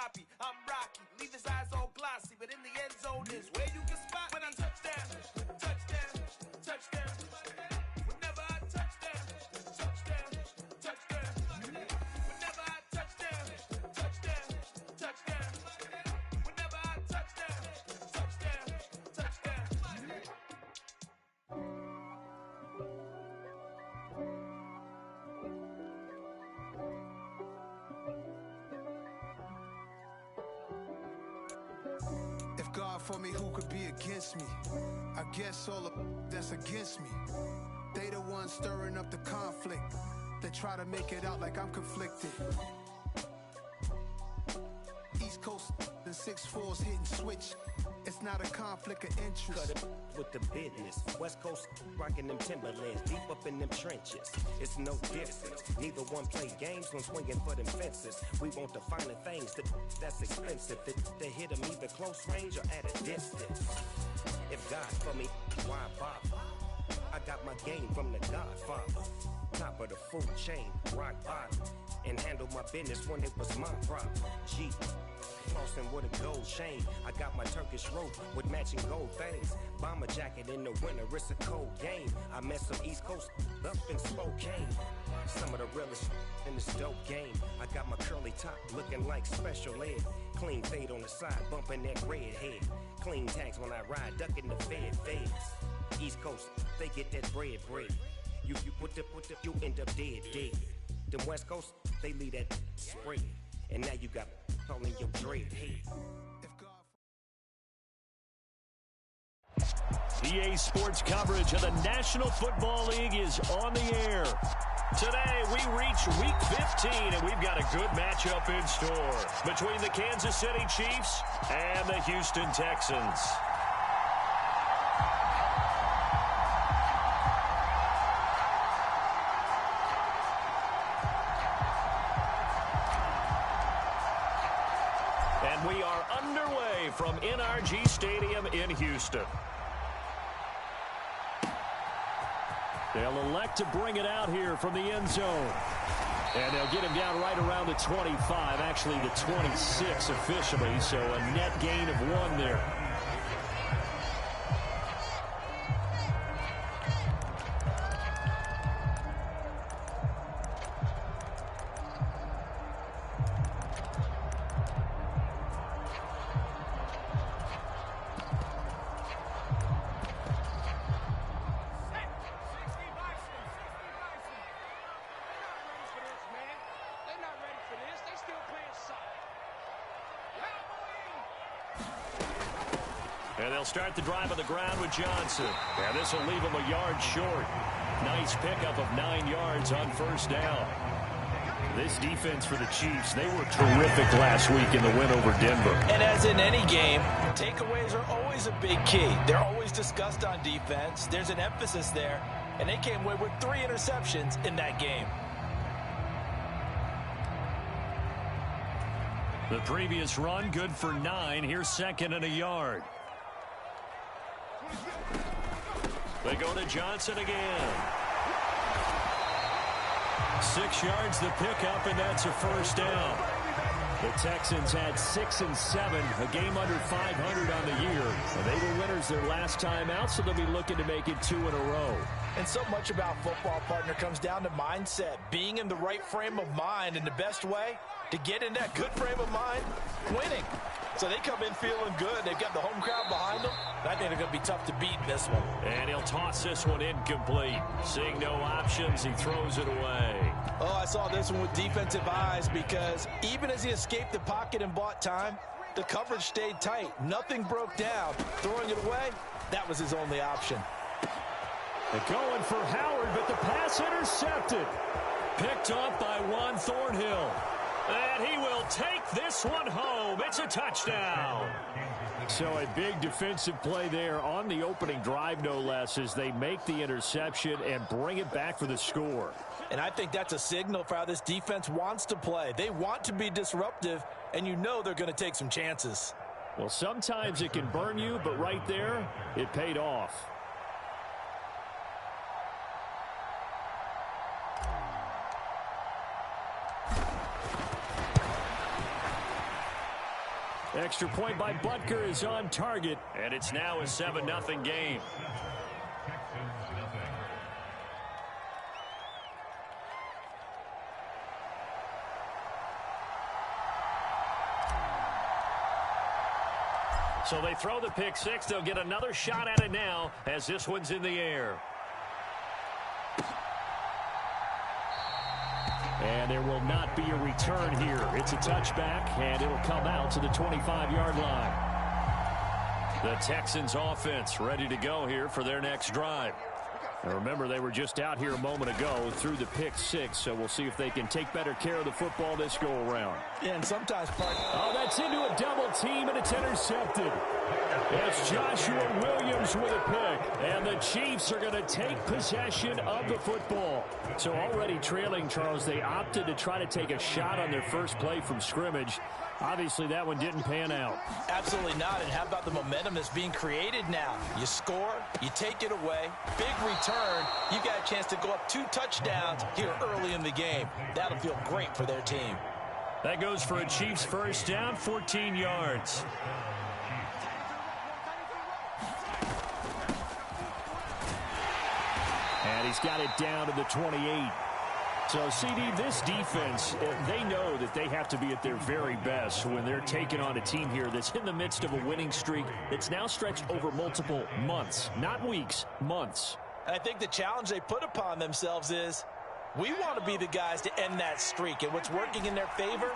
sloppy. I'm rocky, leave his eyes all glossy, but in the end zone is where you can spot when I touchdown, touchdown, touchdown. Whenever I touchdown, touchdown, touchdown. Whenever I touchdown, touchdown, touchdown. Whenever I touchdown, touchdown, touchdown. If God for me, who could be against me? I guess all of that's against me. They the ones stirring up the conflict. They try to make it out like I'm conflicted. East Coast and 6'4's hitting switch. It's not a conflict of interest. Cut it with the business. West Coast rocking them Timberlands, deep up in them trenches. It's no difference. Neither one play games when swinging for them fences. We want the finer things that's expensive. They hit them either close range or at a distance. If God for me, why bother? I got my game from the Godfather. Top of the food chain, rock bottom. And handle my business when it was my problem. G. Flossing with a gold chain. I got my Turkish rope with matching gold things. Bomber jacket in the winter, it's a cold game. I met some East Coast up in Spokane. Some of the realest in this dope game. I got my curly top looking like special ed. Clean fade on the side, bumping that red head. Clean tags when I ride, ducking the feds. East Coast, they get that bread. You you end up dead. Them West Coast, they leave that spread. And now you got all in your dread head. EA Sports coverage of the National Football League is on the air. Today, we reach Week 15, and we've got a good matchup in store between the Kansas City Chiefs and the Houston Texans. And we are underway from NRG Stadium in Houston. They'll elect to bring it out here from the end zone. And they'll get him down right around the 25, actually the 26 officially, so a net gain of 1 there. And they'll start the drive on the ground with Johnson. And this will leave him a yard short. Nice pickup of 9 yards on first down. This defense for the Chiefs, they were terrific last week in the win over Denver. And as in any game, takeaways are always a big key. They're always discussed on defense. There's an emphasis there. And they came away with 3 interceptions in that game. The previous run, good for 9. Here's 2nd and a yard. They go to Johnson again. 6 yards the pickup, and that's a first down. The Texans had 6 and 7, a game under 500 on the year. And they were winners their last time out, so they'll be looking to make it 2 in a row. And so much about football, partner, comes down to mindset, being in the right frame of mind, and the best way to get in that good frame of mind, winning. So they come in feeling good. They've got the home crowd behind them. And I think they're going to be tough to beat in this one. And he'll toss this one incomplete. Seeing no options, he throws it away. Oh, I saw this one with defensive eyes because even as he escaped the pocket and bought time, the coverage stayed tight. Nothing broke down. Throwing it away, that was his only option. They're going for Howard, but the pass intercepted. Picked off by Juan Thornhill. And he will take this one home. It's a touchdown. So a big defensive play there on the opening drive, no less, as they make the interception and bring it back for the score. And I think that's a signal for how this defense wants to play. They want to be disruptive, and you know they're going to take some chances. Well, sometimes it can burn you, but right there, it paid off. Extra point by Butker is on target, and it's now a 7-0 game. So they throw the pick six. They'll get another shot at it now as this one's in the air. And there will not be a return here. It's a touchback, and it'll come out to the 25-yard line. The Texans offense ready to go here for their next drive. And remember, they were just out here a moment ago through the pick six, so we'll see if they can take better care of the football this go-around. Yeah, and sometimes, oh, that's into a double team, and it's intercepted. It's Joshua Williams with a pick, and the Chiefs are going to take possession of the football. So already trailing, Charles, they opted to try to take a shot on their first play from scrimmage. Obviously, that one didn't pan out. Absolutely not. And how about the momentum that's being created now? You score, you take it away, big return. You got a chance to go up 2 touchdowns here early in the game. That'll feel great for their team. That goes for a Chiefs first down, 14 yards. And he's got it down to the 28. So, CD, this defense, they know that they have to be at their very best when they're taking on a team here that's in the midst of a winning streak that's now stretched over multiple months, not weeks, months. And I think the challenge they put upon themselves is we want to be the guys to end that streak. And what's working in their favor?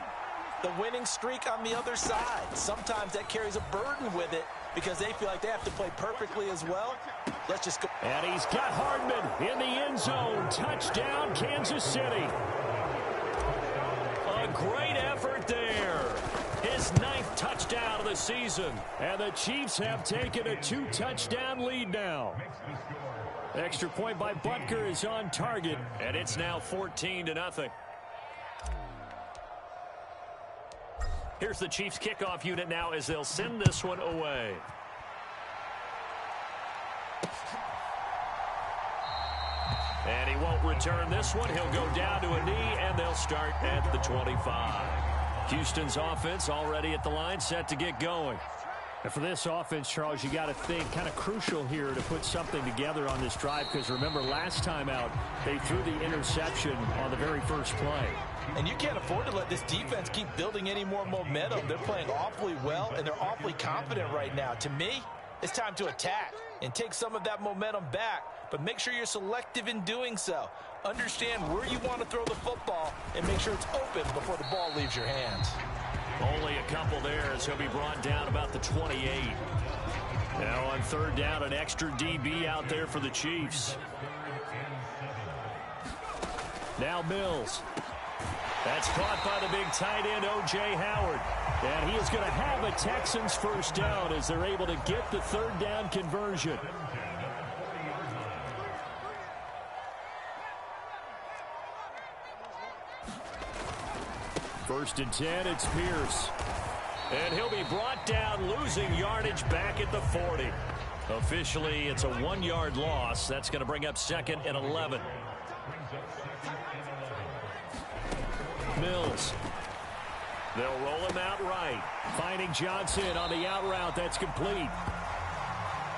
The winning streak on the other side. Sometimes that carries a burden with it because they feel like they have to play perfectly as well. Let's just go. And he's got Hardman in the end zone. Touchdown, Kansas City. A great effort there. His 9th touchdown of the season. And the Chiefs have taken a 2-touchdown lead now. Extra point by Butker is on target. And it's now 14-0. Here's the Chiefs kickoff unit now as they'll send this one away. And he won't return this one. He'll go down to a knee, and they'll start at the 25. Houston's offense already at the line, set to get going. And for this offense, Charles, you got to think kind of crucial here to put something together on this drive because remember last time out, they threw the interception on the very first play. And you can't afford to let this defense keep building any more momentum. They're playing awfully well, and they're awfully confident right now. To me, it's time to attack and take some of that momentum back, but make sure you're selective in doing so. Understand where you want to throw the football and make sure it's open before the ball leaves your hands. Only a couple there as he'll be brought down about the 28. Now on third down, an extra DB out there for the Chiefs. Now Mills. That's caught by the big tight end, O.J. Howard. And he is going to have a Texans first down as they're able to get the third down conversion. First and 10, it's Pierce. And he'll be brought down, losing yardage back at the 40. Officially, it's a 1-yard loss. That's going to bring up 2nd and 11. Mills. They'll roll him out right. Finding Johnson on the out route. That's complete.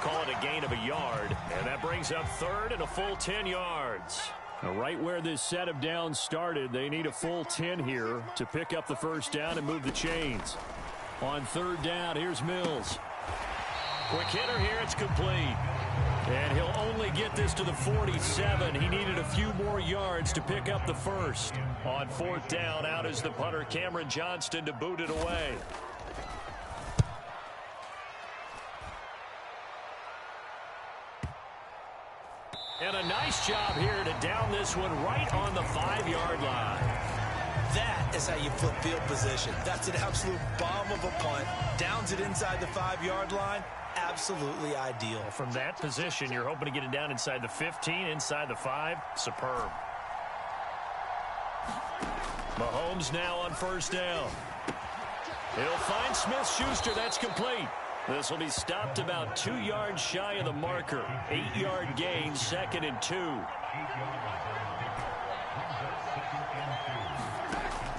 Call it a gain of a yard. And that brings up 3rd and a full 10 yards. Now, right where this set of downs started, they need a full 10 here to pick up the first down and move the chains. On third down, here's Mills. Quick hitter here, it's complete. And he'll only get this to the 47. He needed a few more yards to pick up the first. On fourth down, out is the punter, Cameron Johnston, to boot it away. And a nice job here to down this one right on the 5-yard line. That is how you flip field position. That's an absolute bomb of a punt. Downs it inside the 5-yard line. Absolutely ideal. From that position, you're hoping to get it down inside the 15, inside the 5. Superb. Mahomes now on first down. He'll find Smith-Schuster. That's complete. This will be stopped about 2 yards shy of the marker. 8-yard gain, 2nd and 2.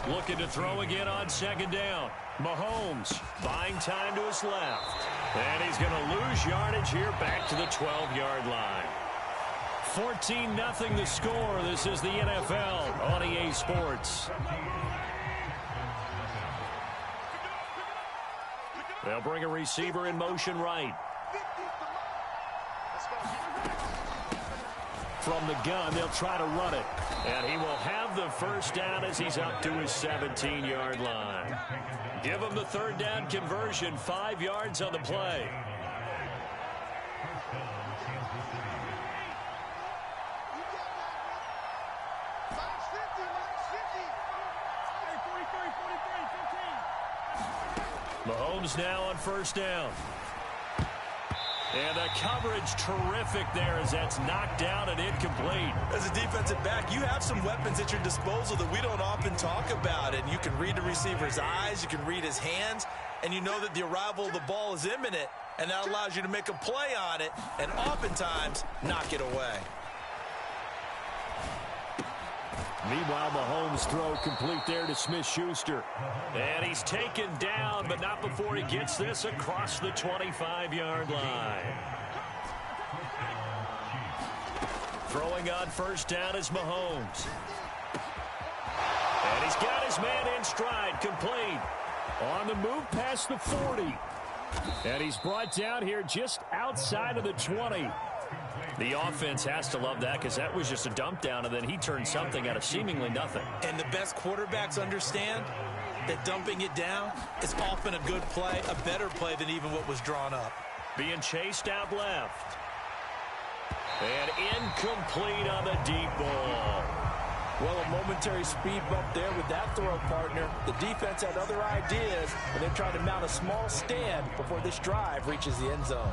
Looking to throw again on second down. Mahomes buying time to his left. And he's going to lose yardage here back to the 12-yard line. 14-0 the score. This is the NFL on EA Sports. They'll bring a receiver in motion right. From the gun, they'll try to run it. And he will have the first down as he's up to his 17-yard line. Give him the third down conversion, 5 yards on the play. Mahomes now on first down. And the coverage terrific there as that's knocked down and incomplete. As a defensive back, you have some weapons at your disposal that we don't often talk about. And you can read the receiver's eyes, you can read his hands, and you know that the arrival of the ball is imminent, and that allows you to make a play on it and oftentimes knock it away. Meanwhile, Mahomes' throw complete there to Smith-Schuster. And he's taken down, but not before he gets this across the 25-yard line. Throwing on first down is Mahomes. And he's got his man in stride, complete. On the move past the 40. And he's brought down here just outside of the 20. The offense has to love that because that was just a dump down, and then he turned something out of seemingly nothing. And the best quarterbacks understand that dumping it down is often a good play, a better play than even what was drawn up. Being chased out left. And incomplete on the deep ball. Well, a momentary speed bump there with that throw, partner. The defense had other ideas, and they're trying to mount a small stand before this drive reaches the end zone.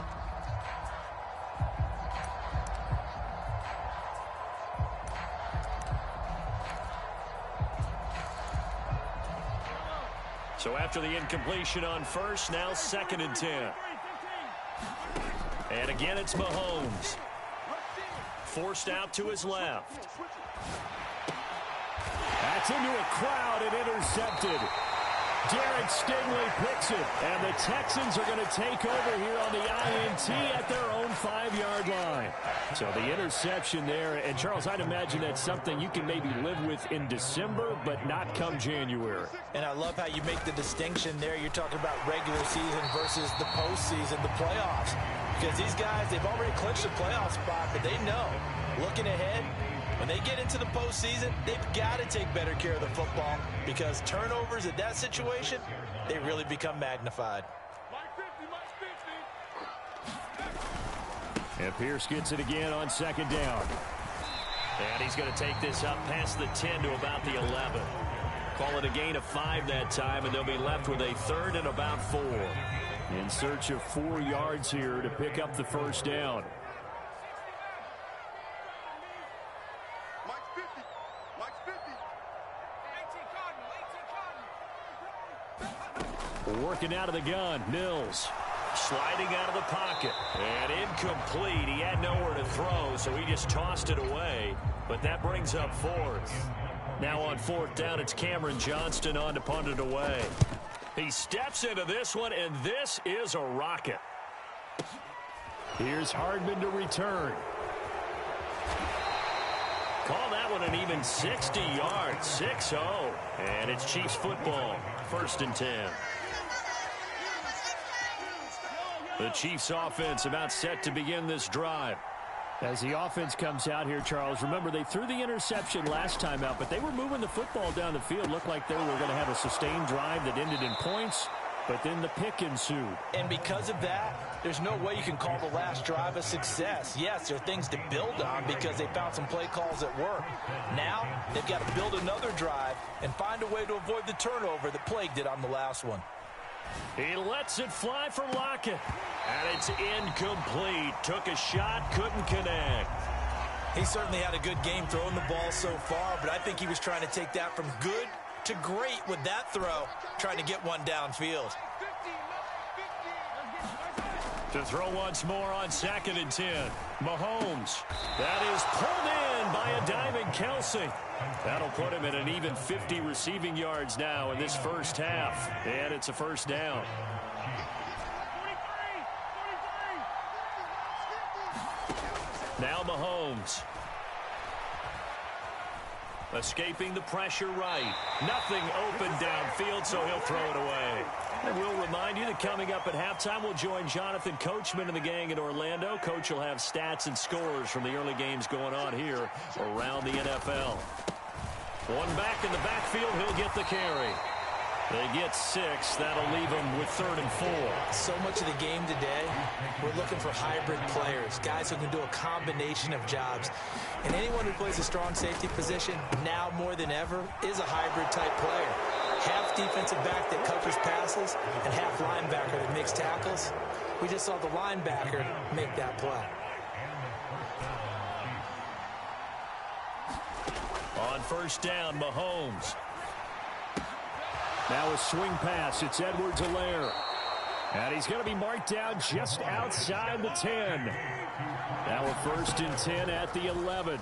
So after the incompletion on first, now 2nd and 10. And again, it's Mahomes. Forced out to his left. That's into a crowd and intercepted. Derek Stingley picks it. And the Texans are going to take over here on the INT at their own 5-yard line. So the interception there. And, Charles, I'd imagine that's something you can maybe live with in December, but not come January. And I love how you make the distinction there. You're talking about regular season versus the postseason, the playoffs. Because these guys, they've already clinched a playoff spot, but they know, looking ahead, when they get into the postseason, they've got to take better care of the football because turnovers in that situation, they really become magnified. And Pierce gets it again on 2nd down. And he's going to take this up past the 10 to about the 11. Call it a gain of 5 that time, and they'll be left with a 3rd and about 4. In search of 4 yards here to pick up the first down. Working out of the gun, Mills. Sliding out of the pocket. And incomplete. He had nowhere to throw, so he just tossed it away. But that brings up 4th. Now on 4th down, it's Cameron Johnston on to punt it away. He steps into this one, and this is a rocket. Here's Hardman to return. Call that one an even 60 yards, 6-0. And it's Chiefs football, 1st and 10. The Chiefs offense about set to begin this drive. As the offense comes out here, Charles, remember they threw the interception last time out, but they were moving the football down the field. Looked like they were going to have a sustained drive that ended in points, but then the pick ensued. And because of that, there's no way you can call the last drive a success. Yes, there are things to build on because they found some play calls that work. Now, they've got to build another drive and find a way to avoid the turnover that plagued it on the last one. He lets it fly for Lockett. And it's incomplete. Took a shot, couldn't connect. He certainly had a good game throwing the ball so far, but I think he was trying to take that from good to great with that throw, trying to get one downfield. To throw once more on 2nd and 10. Mahomes. That is pulled in by a diving Kelce. That'll put him at an even 50 receiving yards now in this first half. And it's a first down. Now Mahomes. Escaping the pressure right. Nothing open downfield, so he'll throw it away. And we'll remind you that coming up at halftime, we'll join Jonathan Coachman and the gang in Orlando. Coach will have stats and scores from the early games going on here around the NFL. One back in the backfield, he'll get the carry. They get 6. That'll leave them with 3rd and 4. So much of the game today, we're looking for hybrid players, guys who can do a combination of jobs. And anyone who plays a strong safety position, now more than ever, is a hybrid-type player. Half defensive back that covers passes and half linebacker that makes tackles. We just saw the linebacker make that play. On first down, Mahomes. Now a swing pass. It's Edwards-Helaire. And he's going to be marked down just outside the 10. Now a 1st and 10 at the 11.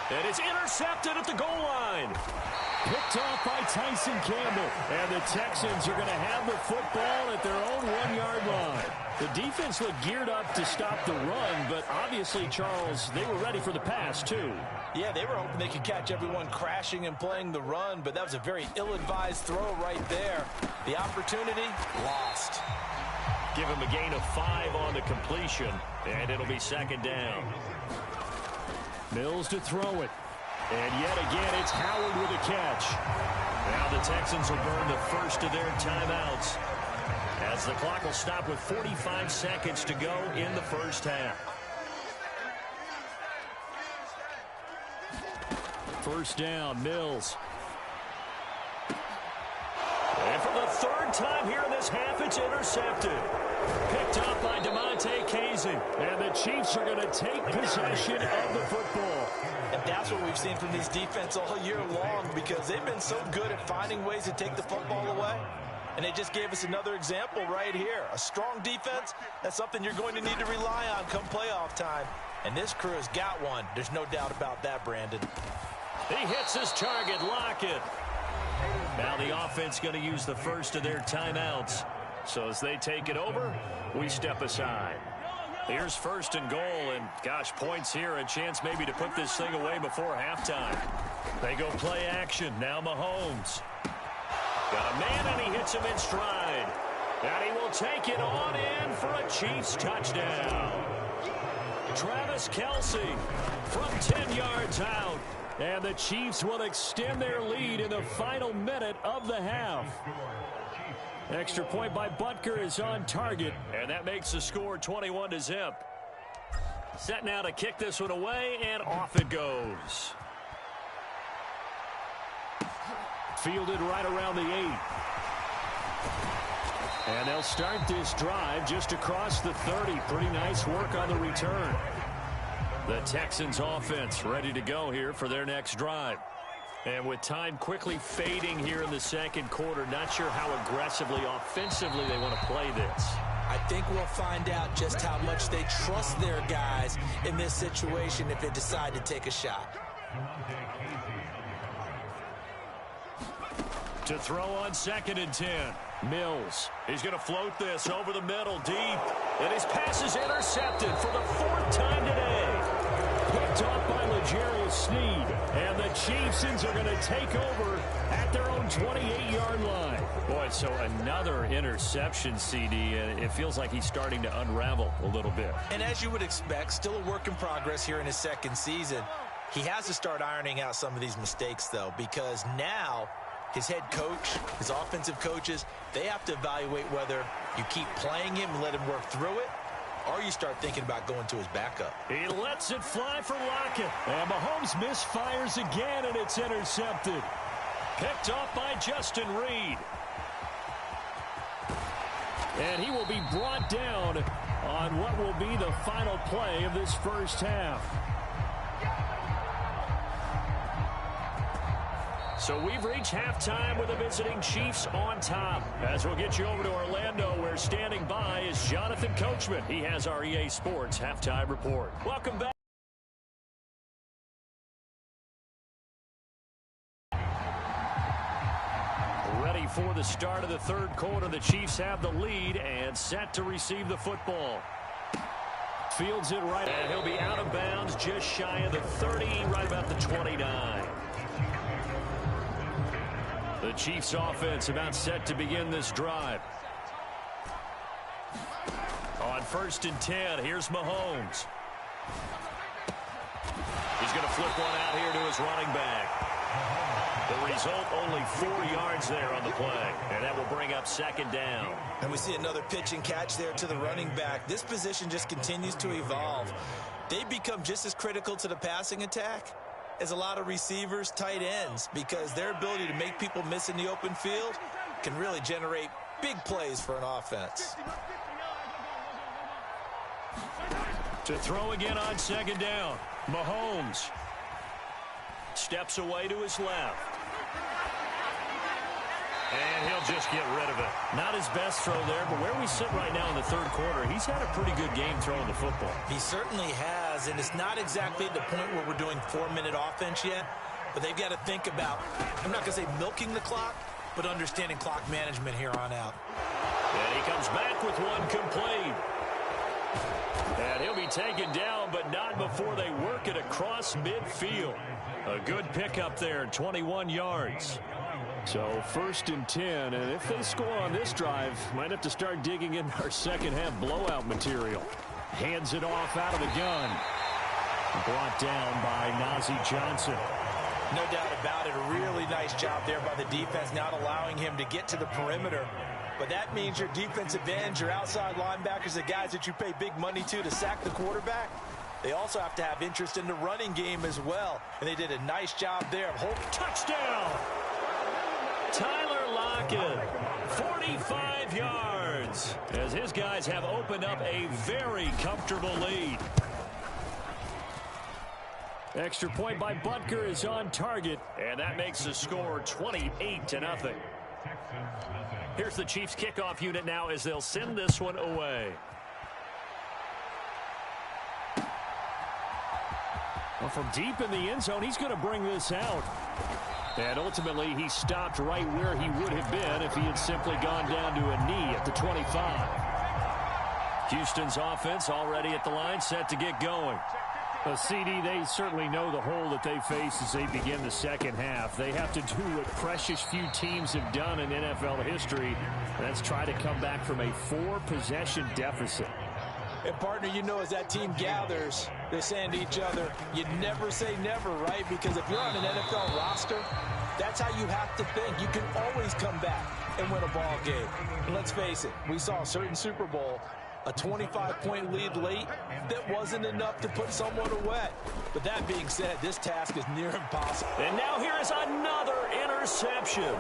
And it's intercepted at the goal line. Picked off by Tyson Campbell. And the Texans are going to have the football at their own 1-yard line. The defense looked geared up to stop the run, but obviously, Charles, they were ready for the pass, too. Yeah, they were hoping they could catch everyone crashing and playing the run, but that was a very ill-advised throw right there. The opportunity, lost. Give him a gain of 5 on the completion, and it'll be 2nd down. Mills to throw it. And yet again, it's Howard with a catch. Now the Texans will burn the first of their timeouts, as the clock will stop with 45 seconds to go in the first half. First down, Mills. And for the 3rd time here in this half, it's intercepted. Picked up by DeMonte Casey. And the Chiefs are going to take possession of the football. And that's what we've seen from these defense all year long, because they've been so good at finding ways to take the football away. And they just gave us another example right here. A strong defense, that's something you're going to need to rely on come playoff time. And this crew has got one. There's no doubt about that, Brandon. He hits his target, Lockett. Now the offense going to use the first of their timeouts. So as they take it over, we step aside. Here's 1st and goal, and gosh, points here, a chance maybe to put this thing away before halftime. They go play action. Now Mahomes. Got a man, and he hits him in stride. And he will take it on in for a Chiefs touchdown. Travis Kelce from 10 yards out. And the Chiefs will extend their lead in the final minute of the half. Extra point by Butker is on target, and that makes the score 21-0. Set now to kick this one away, and off it goes. Fielded right around the 8. And they'll start this drive just across the 30. Pretty nice work on the return. The Texans offense ready to go here for their next drive. And with time quickly fading here in the 2nd quarter, not sure how aggressively, offensively they want to play this. I think we'll find out just how much they trust their guys in this situation if they decide to take a shot. To throw on 2nd and 10. Mills. He's going to float this over the middle deep. And his pass is intercepted for the 4th time today. Picked off by L'Jarius Sneed. And the Chiefs are going to take over at their own 28-yard line. Boy, so another interception, CD. And it feels like he's starting to unravel a little bit. And as you would expect, still a work in progress here in his 2nd season. He has to start ironing out some of these mistakes, though, because now his head coach, his offensive coaches, they have to evaluate whether you keep playing him and let him work through it, or you start thinking about going to his backup. He lets it fly for Lockett. And Mahomes misfires again, and it's intercepted. Picked off by Justin Reed. And he will be brought down on what will be the final play of this first half. So we've reached halftime with the visiting Chiefs on top. As we'll get you over to Orlando, where standing by is Jonathan Coachman. He has our EA Sports Halftime Report. Welcome back. Ready for the start of the third quarter. The Chiefs have the lead and set to receive the football. Fields it right, and he'll be out of bounds just shy of the 30, right about the 29. The Chiefs offense about set to begin this drive. On 1st and 10, here's Mahomes. He's going to flip one out here to his running back. The result, only 4 yards there on the play, and that will bring up 2nd down. And we see another pitch and catch there to the running back. This position just continues to evolve. They become just as critical to the passing attack as a lot of receivers, tight ends, because their ability to make people miss in the open field can really generate big plays for an offense. To throw again on 2nd down, Mahomes steps away to his left. And he'll just get rid of it. Not his best throw there, but where we sit right now in the third quarter, he's had a pretty good game throwing the football. He certainly has, and it's not exactly at the point where we're doing 4-minute offense yet, but they've got to think about, I'm not going to say milking the clock, but understanding clock management here on out. And he comes back with one complete. And he'll be taken down, but not before they work it across midfield. A good pickup there, 21 yards. So 1st and 10, and if they score on this drive, might have to start digging in our second half blowout material. Hands it off out of the gun. Brought down by Nazeeh Johnson. No doubt about it. A really nice job there by the defense, not allowing him to get to the perimeter. But that means your defensive ends, your outside linebackers, the guys that you pay big money to sack the quarterback, they also have to have interest in the running game as well. And they did a nice job there. Touchdown! Tyler Lockett, 45 yards, as his guys have opened up a very comfortable lead. Extra point by Butker is on target, and that makes the score 28-0. Here's the Chiefs kickoff unit now as they'll send this one away. Well, from deep in the end zone, he's going to bring this out. And ultimately, he stopped right where he would have been if he had simply gone down to a knee at the 25. Houston's offense already at the line, set to get going. CD, they certainly know the hole that they face as they begin the second half. They have to do what precious few teams have done in NFL history. That's try to come back from a 4-possession deficit. And, partner, you know, as that team gathers, they're saying to each other, you never say never, right? Because if you're on an NFL roster, that's how you have to think. You can always come back and win a ball game. And let's face it, we saw a certain Super Bowl, a 25-point lead late, that wasn't enough to put someone away. But that being said, this task is near impossible. And now here is another interception.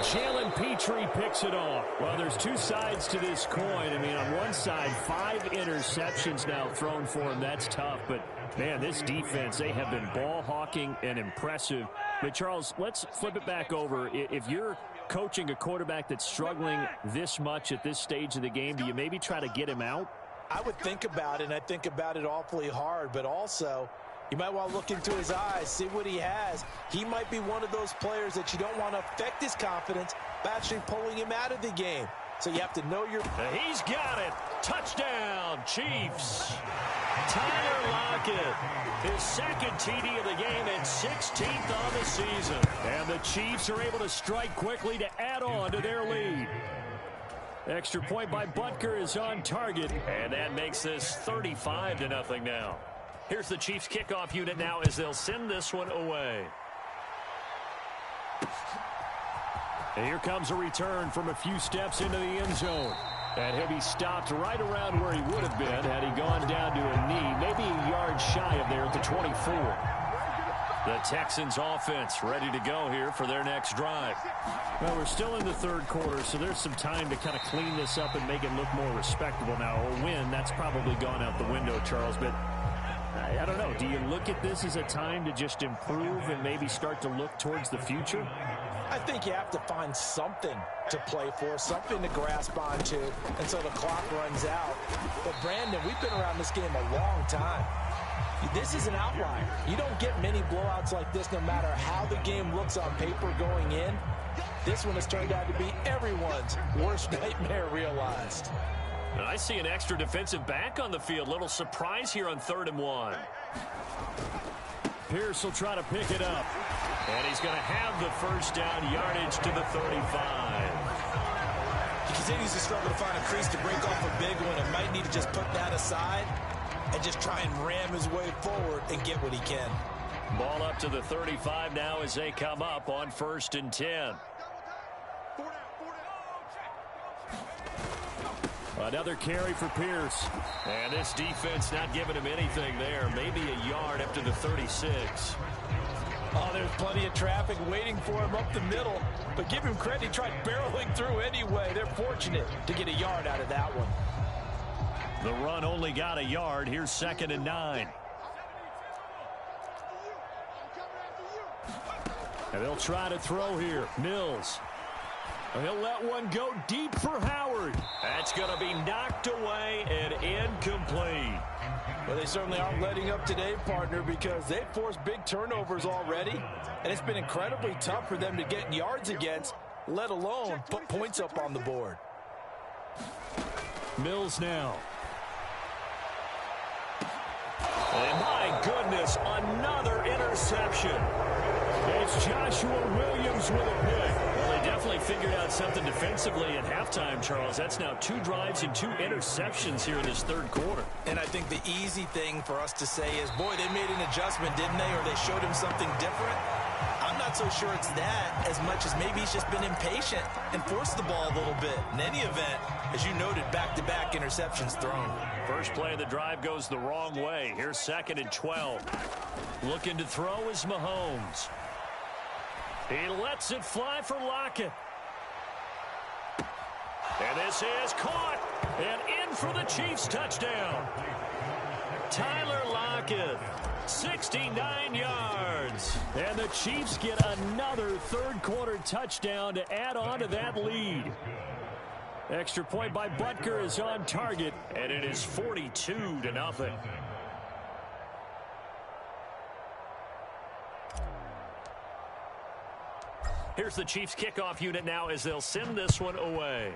Jalen Petrie picks it off. Well, there's two sides to this coin. I mean, on one side, 5 interceptions now thrown for him. That's tough. But, man, this defense, they have been ball hawking and impressive. But, Charles, let's flip it back over. If you're coaching a quarterback that's struggling this much at this stage of the game, do you maybe try to get him out? I would think about it, and I think about it awfully hard. But also, you might want to look into his eyes, see what he has. He might be one of those players that you don't want to affect his confidence by actually pulling him out of the game. So you have to know your... He's got it. Touchdown, Chiefs. Tyler Lockett, his second TD of the game and 16th on the season. And the Chiefs are able to strike quickly to add on to their lead. Extra point by Butker is on target. And that makes this 35-0 now. Here's the Chiefs kickoff unit now as they'll send this one away. And here comes a return from a few steps into the end zone. And he'll be stopped right around where he would have been had he gone down to a knee, maybe a yard shy of there at the 24. The Texans offense ready to go here for their next drive. Well, we're still in the third quarter, so there's some time to kind of clean this up and make it look more respectable now. A win, that's probably gone out the window, Charles, but I don't know. Do you look at this as a time to just improve and maybe start to look towards the future? I think you have to find something to play for, something to grasp onto until the clock runs out. But, Brandon, we've been around this game a long time. This is an outlier. You don't get many blowouts like this no matter how the game looks on paper going in. This one has turned out to be everyone's worst nightmare realized. And I see an extra defensive back on the field. Little surprise here on 3rd and 1. Pierce will try to pick it up. And he's going to have the first down, yardage to the 35. He continues to struggle to find a crease to break off a big one and might need to just put that aside and just try and ram his way forward and get what he can. Ball up to the 35 now as they come up on 1st and 10. Another carry for Pierce. And this defense not giving him anything there. Maybe a yard up to the 36. Oh, there's plenty of traffic waiting for him up the middle. But give him credit, he tried barreling through anyway. They're fortunate to get a yard out of that one. The run only got a yard. Here's 2nd and 9. And they'll try to throw here. Mills. He'll let one go deep for Howard. That's going to be knocked away and incomplete. Well, they certainly aren't letting up today, partner, because they've forced big turnovers already, and it's been incredibly tough for them to get yards against, let alone put points up on the board. Mills now. And my goodness, another interception. It's Joshua Williams with a pick. Well, they definitely figured out something defensively at halftime, Charles. That's now 2 drives and 2 interceptions here in this 3rd quarter. And I think the easy thing for us to say is, boy, they made an adjustment, didn't they? Or they showed him something different. I'm not so sure it's that as much as maybe he's just been impatient and forced the ball a little bit. In any event, as you noted, back-to-back interceptions thrown. First play of the drive goes the wrong way. Here's 2nd and 12. Looking to throw is Mahomes. He lets it fly for Lockett. And this is caught. And in for the Chiefs touchdown. Tyler Lockett, 69 yards. And the Chiefs get another 3rd quarter touchdown to add on to that lead. Extra point by Butker is on target. And it is 42-0. Here's the Chiefs kickoff unit now as they'll send this one away.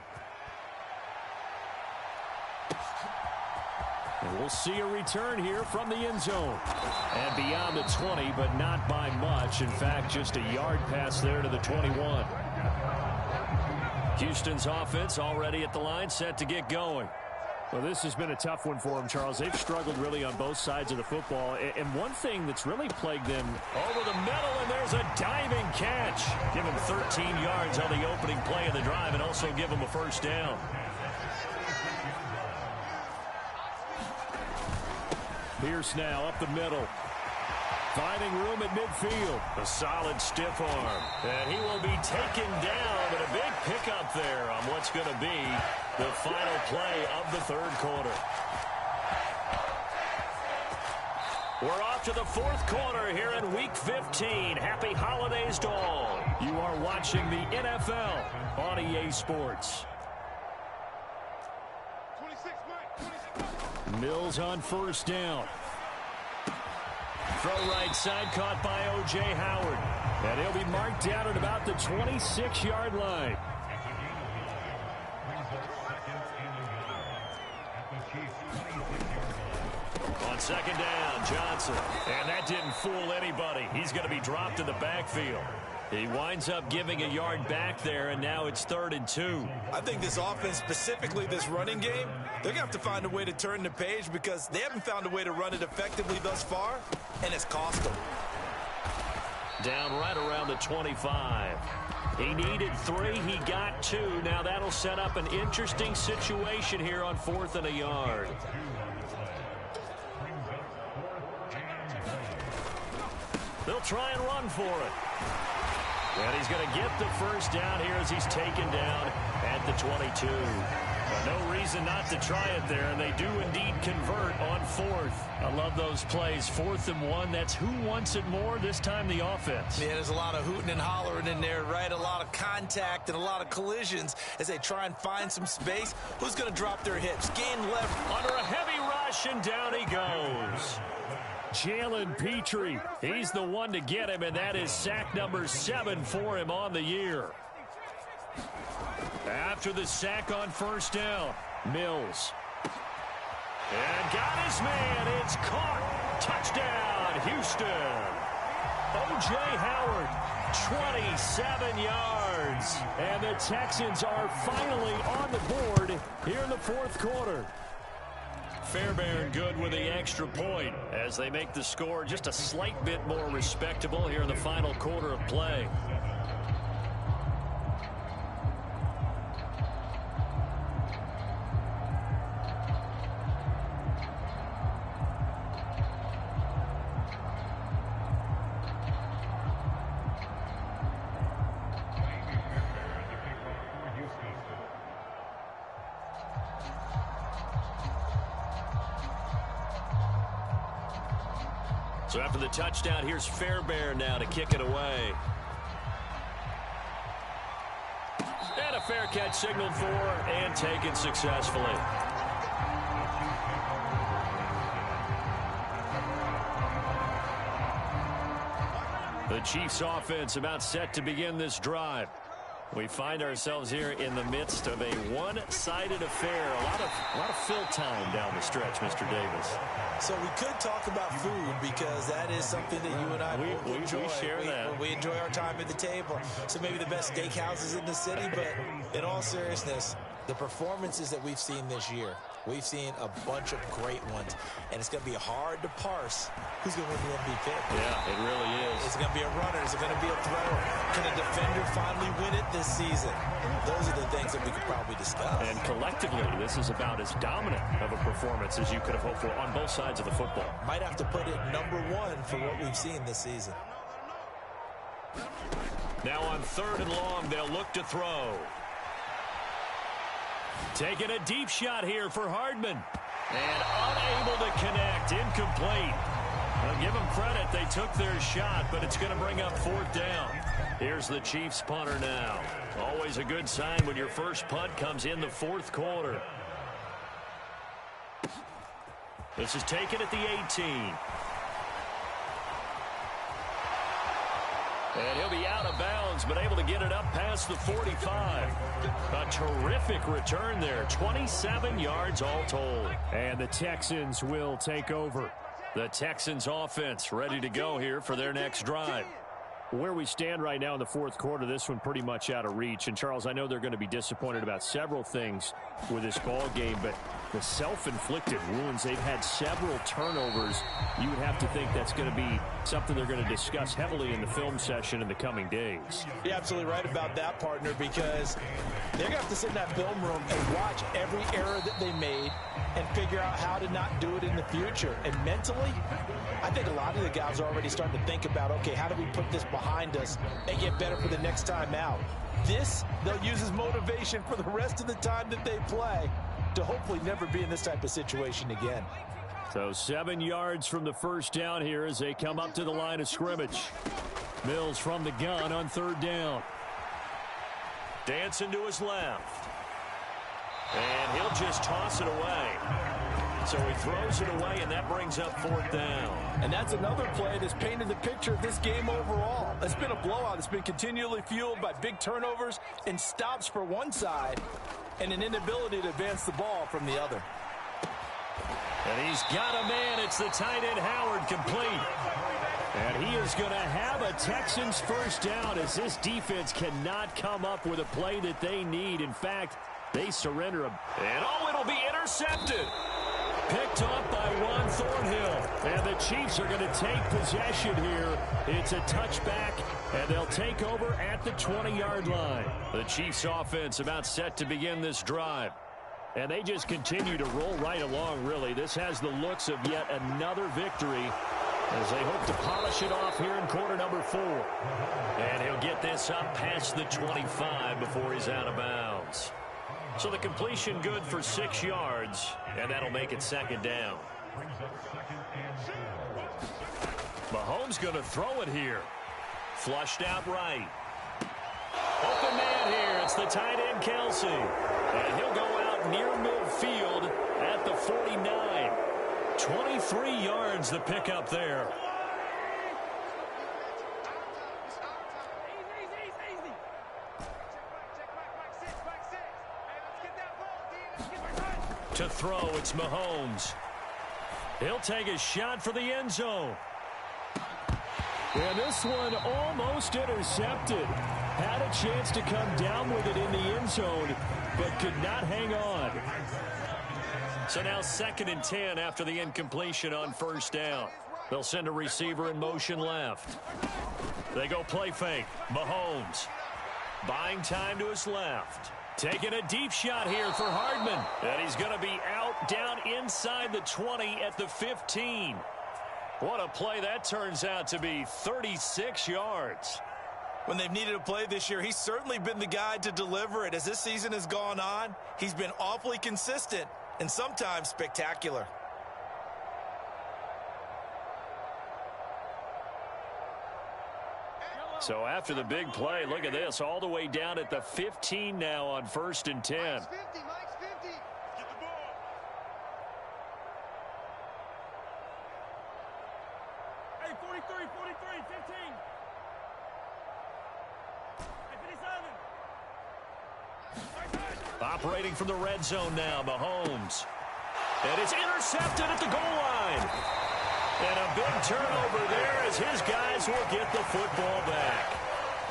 And we'll see a return here from the end zone. And beyond the 20, but not by much. In fact, just a yard pass there to the 21. Houston's offense already at the line, set to get going. Well, this has been a tough one for them, Charles. They've struggled really on both sides of the football. And one thing that's really plagued them over the middle, and there's a diving catch. Give them 13 yards on the opening play of the drive and also give them a first down. Pierce now up the middle. Finding room at midfield. A solid stiff arm. And he will be taken down, but a big pickup there on what's going to be the final play of the 3rd quarter. We're off to the 4th quarter here in Week 15. Happy holidays to all. You are watching the NFL on EA Sports. Mills on first down. Throw right side caught by O.J. Howard. And he'll be marked down at about the 26-yard line. On 2nd down, Johnson. And that didn't fool anybody. He's going to be dropped in the backfield. He winds up giving a yard back there, and now it's 3rd and 2. I think this offense, specifically this running game, they're going to have to find a way to turn the page because they haven't found a way to run it effectively thus far, and it's cost them. Down right around the 25. He needed 3. He got 2. Now that'll set up an interesting situation here on 4th and a yard. They'll try and run for it. And he's going to get the first down here as he's taken down at the 22. No reason not to try it there, and they do indeed convert on fourth. I love those plays. 4th and 1, that's who wants it more, this time the offense. Yeah, there's a lot of hooting and hollering in there, right? A lot of contact and a lot of collisions as they try and find some space. Who's going to drop their hips? Gain leverage. Under a heavy rush, and down he goes. Jalen Petrie, he's the one to get him, and that is sack number 7 for him on the year. After the sack on first down, Mills. And got his man. It's caught. Touchdown, Houston. O.J. Howard, 27 yards. And the Texans are finally on the board here in the fourth quarter. Fairbairn good with the extra point as they make the score just a slight bit more respectable here in the final quarter of play. So after the touchdown, here's Fairbairn now to kick it away. And a fair catch signaled for and taken successfully. The Chiefs offense about set to begin this drive. We find ourselves here in the midst of a one-sided affair. A lot of fill time down the stretch, Mr. Davis. So we could talk about food because that is something that you and I enjoy. We share that. We enjoy our time at the table. So maybe the best steakhouses in the city, but in all seriousness, the performances that we've seen this year, we've seen a bunch of great ones, and it's going to be hard to parse who's going to win the MVP. Yeah, it really is. Is it going to be a runner? Is it going to be a thrower? Can a defender finally win it this season? Those are the things that we could probably discuss. And collectively, this is about as dominant of a performance as you could have hoped for on both sides of the football. Might have to put it number 1 for what we've seen this season. Now on 3rd and long, they'll look to throw. Taking a deep shot here for Hardman. And unable to connect. Incomplete. I'll give them credit. They took their shot, but it's going to bring up 4th down. Here's the Chiefs punter now. Always a good sign when your first punt comes in the 4th quarter. This is taken at the 18. And he'll be out of bounds, but able to get it up past the 45. A terrific return there. 27 yards all told. And the Texans will take over. The Texans offense ready to go here for their next drive. Where we stand right now in the 4th quarter, this one pretty much out of reach. And, Charles, I know they're going to be disappointed about several things with this ball game, but the self-inflicted wounds, they've had several turnovers. You would have to think that's going to be something they're going to discuss heavily in the film session in the coming days. You're absolutely right about that, partner, because they're going to have to sit in that film room and watch every error that they made and figure out how to not do it in the future. And mentally, I think a lot of the guys are already starting to think about, okay, how do we put this behind us and get better for the next time out? This, they'll use as motivation for the rest of the time that they play to hopefully never be in this type of situation again. So 7 yards from the first down here as they come up to the line of scrimmage. Mills from the gun on 3rd down. Dancing to his left. And he'll just toss it away. So he throws it away, and that brings up 4th down. And that's another play that's painted the picture of this game overall. It's been a blowout. It's been continually fueled by big turnovers and stops for one side and an inability to advance the ball from the other. And he's got a man. It's the tight end Howard, complete. And he is going to have a Texans first down as this defense cannot come up with a play that they need. In fact, they surrender him. And it'll be intercepted. Picked up by Juan Thornhill. And the Chiefs are going to take possession here. It's a touchback, and they'll take over at the 20-yard line. The Chiefs offense about set to begin this drive. And they just continue to roll right along, really. This has the looks of yet another victory as they hope to polish it off here in quarter number 4. And he'll get this up past the 25 before he's out of bounds. So the completion good for 6 yards, and that'll make it second down. Mahomes going to throw it here. Flushed out right. Open man here. It's the tight end, Kelsey. And he'll go out near midfield at the 49. 23 yards the pickup there. To throw, it's Mahomes. He'll take a shot for the end zone. And this one almost intercepted. Had a chance to come down with it in the end zone, but could not hang on. So now 2nd and 10 after the incompletion on first down. They'll send a receiver in motion left. They go play fake. Mahomes buying time to his left. Taking a deep shot here for Hardman. And he's going to be out down inside the 20 at the 15. What a play that turns out to be. 36 yards. When they've needed a play this year, he's certainly been the guy to deliver it. As this season has gone on, he's been awfully consistent and sometimes spectacular. So after the big play, look at this, all the way down at the 15 now on 1st and 10. Mike's 50, Mike's 50. Get the ball. Hey, 43, 15. Hey, 57. Operating from the red zone now, Mahomes. And it's intercepted at the goal line. And a big turnover there as his guys will get the football back.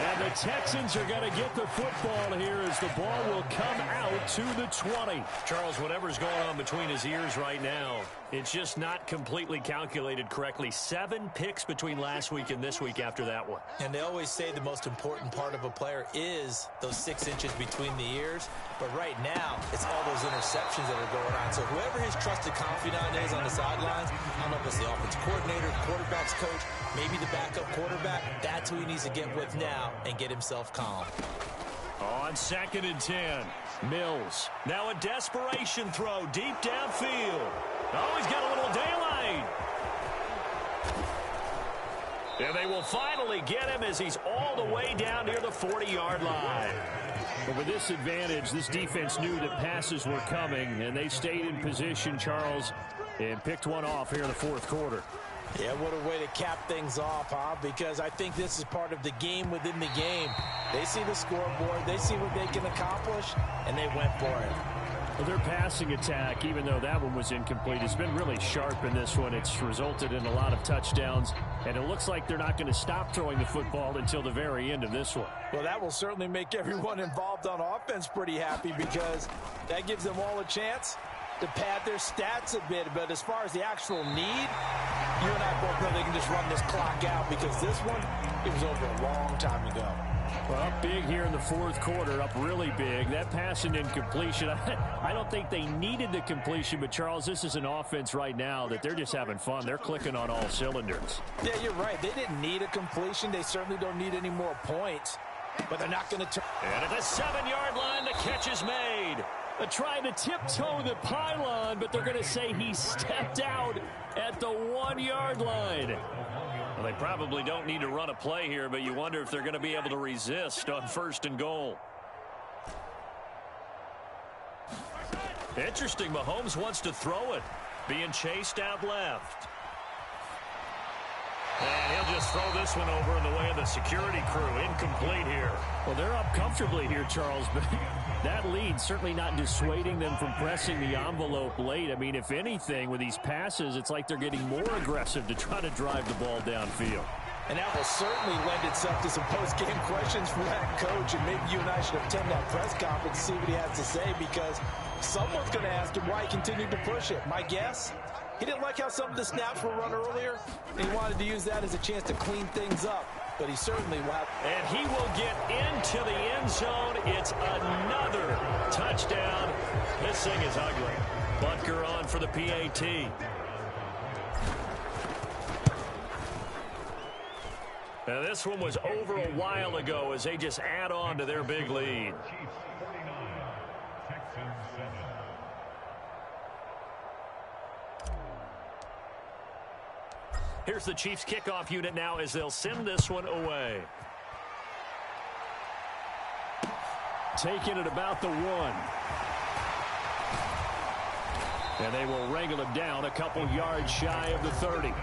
And the Texans are going to get the football here as the ball will come out to the 20. Charles, whatever's going on between his ears right now, it's just not completely calculated correctly. 7 picks between last week and this week after that one. And they always say the most important part of a player is those 6 inches between the ears. But right now, it's all those interceptions that are going on. So whoever his trusted confidant is on the sidelines, I don't know if it's the offensive coordinator, quarterback's coach, maybe the backup quarterback, that's who he needs to get with now and get himself calm. On 2nd and 10, Mills. Now a desperation throw deep downfield. Oh, he's got a little daylight. And they will finally get him as he's all the way down near the 40-yard line. But with this advantage, this defense knew that passes were coming, and they stayed in position, Charles, and picked one off here in the 4th quarter. Yeah, what a way to cap things off, huh? Because I think this is part of the game within the game. They see the scoreboard, they see what they can accomplish, and they went for it. Well, their passing attack, even though that one was incomplete, has been really sharp in this one. It's resulted in a lot of touchdowns, and it looks like they're not going to stop throwing the football until the very end of this one. Well, that will certainly make everyone involved on offense pretty happy because that gives them all a chance to pad their stats a bit. But as far as the actual need, you and I both know they can just run this clock out because this one, it was over a long time ago. Well, up big here in the 4th quarter, up really big. That pass and incompletion, I don't think they needed the completion, but Charles, this is an offense right now that they're just having fun. They're clicking on all cylinders. Yeah, you're right. They didn't need a completion. They certainly don't need any more points, but they're not going to turn. And at the 7-yard line, the catch is made. They're trying to tiptoe the pylon, but they're going to say he stepped out at the 1-yard line. Well, they probably don't need to run a play here, but you wonder if they're going to be able to resist on 1st and goal. Interesting, Mahomes wants to throw it. Being chased out left. And he'll just throw this one over in the way of the security crew. Incomplete here. Well, they're up comfortably here, Charles, but that lead certainly not dissuading them from pressing the envelope late. I mean, if anything, with these passes, it's like they're getting more aggressive to try to drive the ball downfield. And that will certainly lend itself to some post-game questions for that coach, and maybe you and I should attend that press conference to see what he has to say, because someone's going to ask him why he continued to push it. My guess, he didn't like how some of the snaps were run earlier, and he wanted to use that as a chance to clean things up. But he certainly will have. And he will get into the end zone. It's another touchdown. This thing is ugly. Butker on for the PAT. Now this one was over a while ago as they just add on to their big lead. Here's the Chiefs kickoff unit now as they'll send this one away. Taking it about the 1. And they will wrangle him down a couple yards shy of the 30.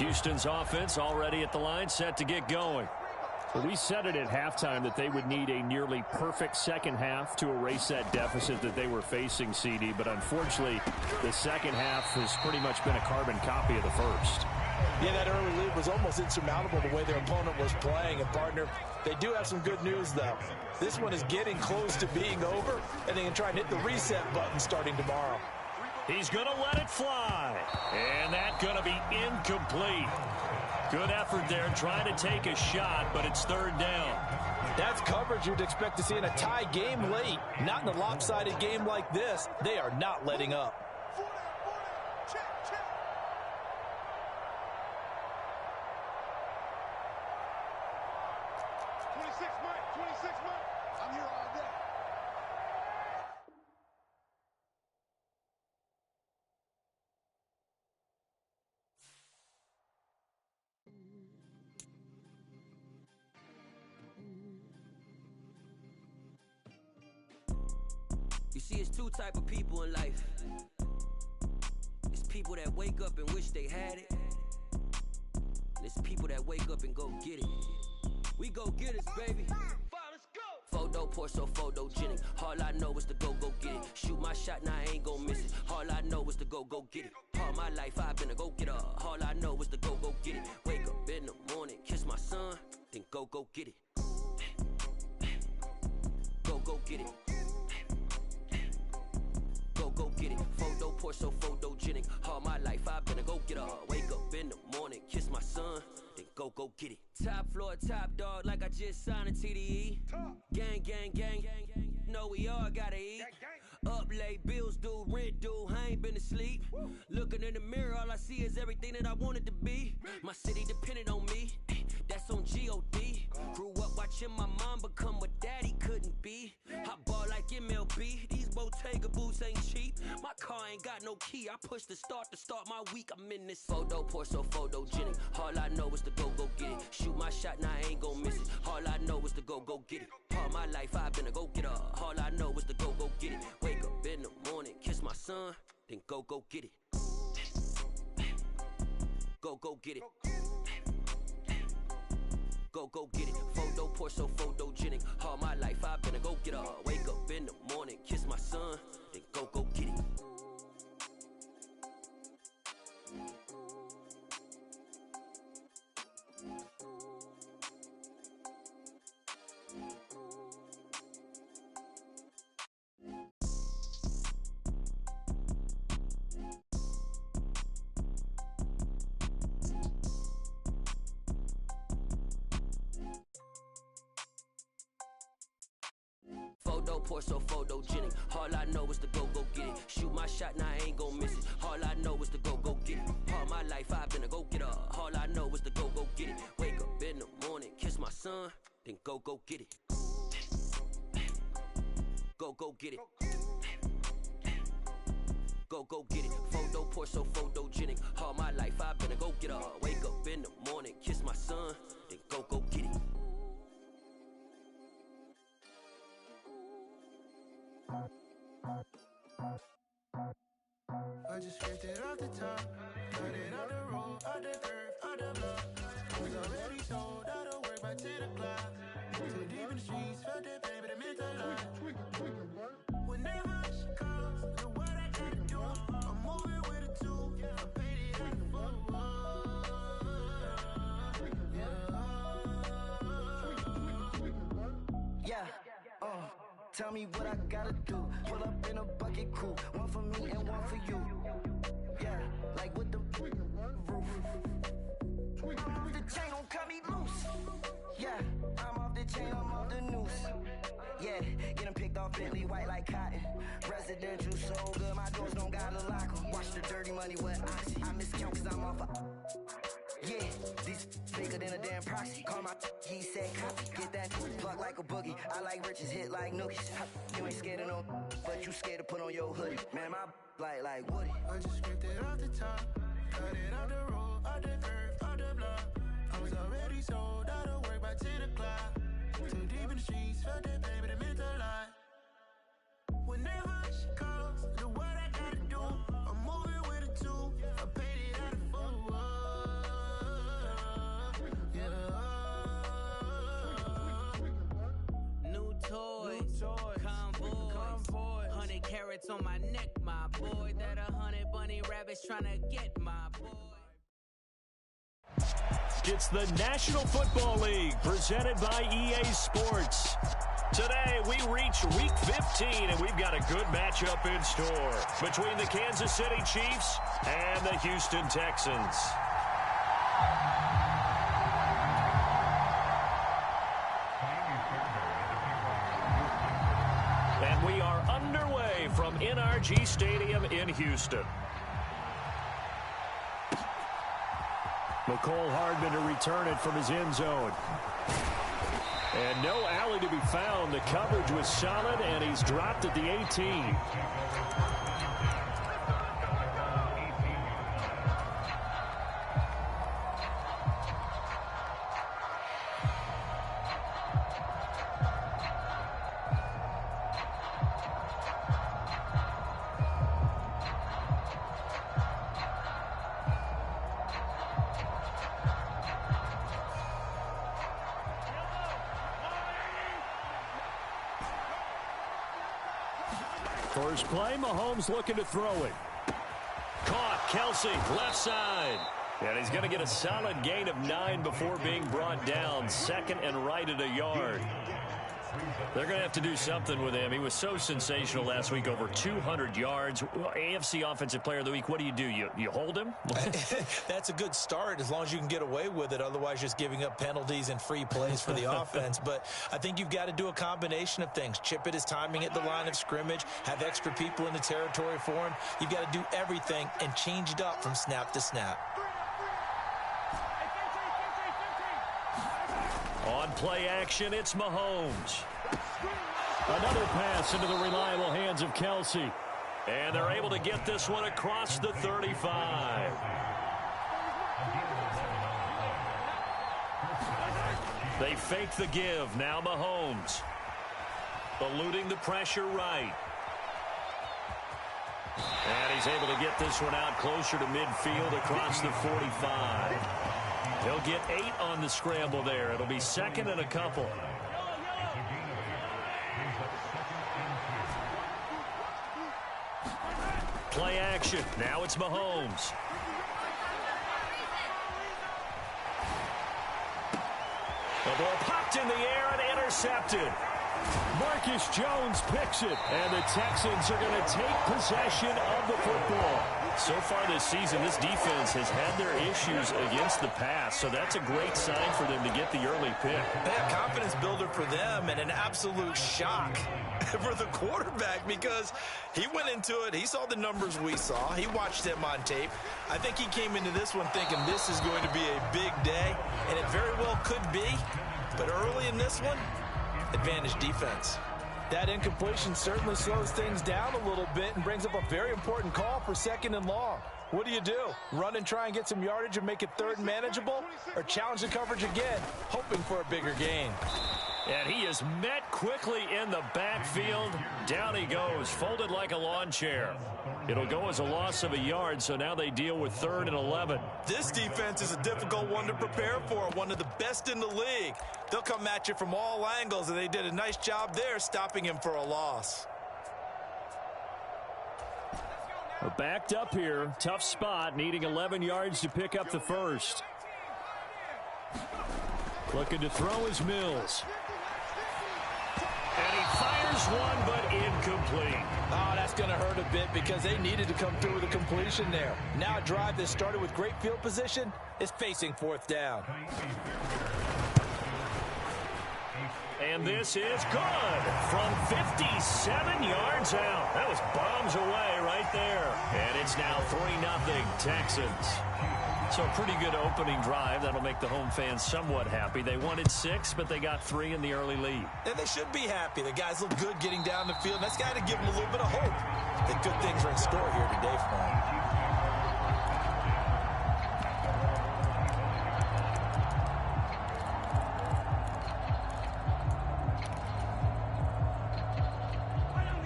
Houston's offense already at the line, set to get going. Well, we said it at halftime that they would need a nearly perfect second half to erase that deficit that they were facing, CD. But unfortunately, the second half has pretty much been a carbon copy of the first. Yeah, that early lead was almost insurmountable the way their opponent was playing. And, partner, they do have some good news, though. This one is getting close to being over, and they can try and hit the reset button starting tomorrow. He's going to let it fly. And that's going to be incomplete. Good effort there trying to take a shot, but it's third down. That's coverage you'd expect to see in a tie game late. Not in a lopsided game like this. They are not letting up. 26 Mike. I'm here all day. You see, it's two type of people in life. It's people that wake up and wish they had it. And it's people that wake up and go get it. We go get it, baby. Let's go. Photo pour so photogenic. All I know is to go get it. Shoot my shot, now I ain't gon' miss it. All I know is to go get it. All my life I've been a go getter. All I know is to go get it. Wake up in the morning, kiss my son, then go get it. Go get it. Go get it. Photo pour so photogenic. All my life I've been a go getter. Wake up in the morning, kiss my son, then go get it. Top floor, top dog, like I just signed a TDE. Gang. Know we all gotta eat. Up late, bills due, rent due, I ain't been asleep. Looking in the mirror, all I see is everything that I wanted to be. My city depended on me, that's on G.O.D. Grew up watching my mom become what daddy couldn't be. I ball like MLB, these Bottega boots ain't cheap. My car ain't got no key, I push the start to start my week. I'm in this photo pour so photogenic. All I know is to go get it. Shoot my shot, now I ain't gon' miss it. All I know is to go get it. All my life I've been a go getter. All I know is to go get it. Wake up in the morning, kiss my son, then go get it. Go get it. Go get it. Photo pour so photogenic. All my life I've been a go getter. Wake up in the morning, kiss my son, then go get it. Photo pour so photogenic. All I know is to go get it. Shoot my shot, now I ain't gon' miss it. All I know is to go get it. All my life I've been a go getter. All I know is to go get it. Wake up in the morning, kiss my son, then go get it. Go get it. Go get it. Photo pour so photogenic. All my life I've been a go getter. Wake up in the morning, kiss my son, then go get it. I just skipped it off the top, cut it on the road, on the curve, on the block. Was already told, I don't work by 10 o'clock. Too deep in the streets, felt that pain, but it meant a lot. Whenever she calls, look what I gotta do. I'm moving with a two, I paid it at the full. Yeah, tell me what I gotta do. Pull up in a bucket crew, one for me and one for you. Yeah, like with the roof. I'm off the chain, don't cut me loose. Yeah, I'm off the chain, I'm off the noose. Yeah, get them picked off Bentley, white like cotton. Residential so good, my doors don't gotta lock 'em. Watch the dirty money with oxy. I miscount cause I'm off a... Yeah, these bigger than a damn proxy. Call my he said copy. Get that plug like like a boogie. I like riches hit like nookies. You ain't scared of no, but you scared to put on your hoodie. Man, my like Woody. I just scraped it off the top, cut it out the road, out the earth, out the block. I was already sold out of work by 10 o'clock. Too deep in the streets, felt that baby, that meant a lot. Whenever she calls, do what I gotta do. I'm moving with a two, I paid it out of full. Yeah. New toys, convoys, 100 carats on my neck, my boy. That 100 bunny rabbits tryna get my boy. It's the National Football League presented by EA Sports. Today, we reach Week 15, and we've got a good matchup in store between the Kansas City Chiefs and the Houston Texans. And we are underway from NRG Stadium in Houston. McCole Hardman to return it from his end zone. And no alley to be found. The coverage was solid, and he's dropped at the 18. First play, Mahomes looking to throw it. Caught, Kelsey, left side. And he's going to get a solid gain of 9 before being brought down. Second and right at a yard. They're going to have to do something with him. He was so sensational last week, over 200 yards. AFC Offensive Player of the Week, what do? You hold him? That's a good start as long as you can get away with it. Otherwise, just giving up penalties and free plays for the offense. But I think you've got to do a combination of things. Chip it his timing at the line of scrimmage. Have extra people in the territory for him. You've got to do everything and change it up from snap to snap. On play action, it's Mahomes. Another pass into the reliable hands of Kelsey. And they're able to get this one across the 35. They fake the give. Now Mahomes. Eluding the pressure right. And he's able to get this one out closer to midfield across the 45. He'll get 8 on the scramble there. It'll be second and a couple. Play action. Now it's Mahomes. The ball popped in the air and intercepted. Marcus Jones picks it, and the Texans are going to take possession of the football. So far this season, this defense has had their issues against the pass, so that's a great sign for them to get the early pick. Yeah, confidence builder for them, and an absolute shock for the quarterback because he went into it. He saw the numbers we saw. He watched them on tape. I think he came into this one thinking this is going to be a big day, and it very well could be. But early in this one, advantage defense. That incompletion certainly slows things down a little bit and brings up a very important call for second and long. What do? Run and try and get some yardage and make it third and manageable? Or challenge the coverage again, hoping for a bigger gain? And he is met quickly in the backfield. Down he goes, folded like a lawn chair. It'll go as a loss of a yard, so now they deal with 3rd and 11. This defense is a difficult one to prepare for, one of the best in the league. They'll come at you from all angles, and they did a nice job there stopping him for a loss. We're backed up here. Tough spot, needing 11 yards to pick up the first. Looking to throw is Mills. And he fires one, but incomplete. Oh, that's going to hurt a bit because they needed to come through with a completion there. Now a drive that started with great field position is facing 4th down. And this is good from 57 yards out. That was bombs away right there. And it's now 3-0 Texans. So a pretty good opening drive. That'll make the home fans somewhat happy. They wanted 6, but they got 3 in the early lead. And they should be happy. The guys look good getting down the field. That's got to give them a little bit of hope that good things are in store here today for them.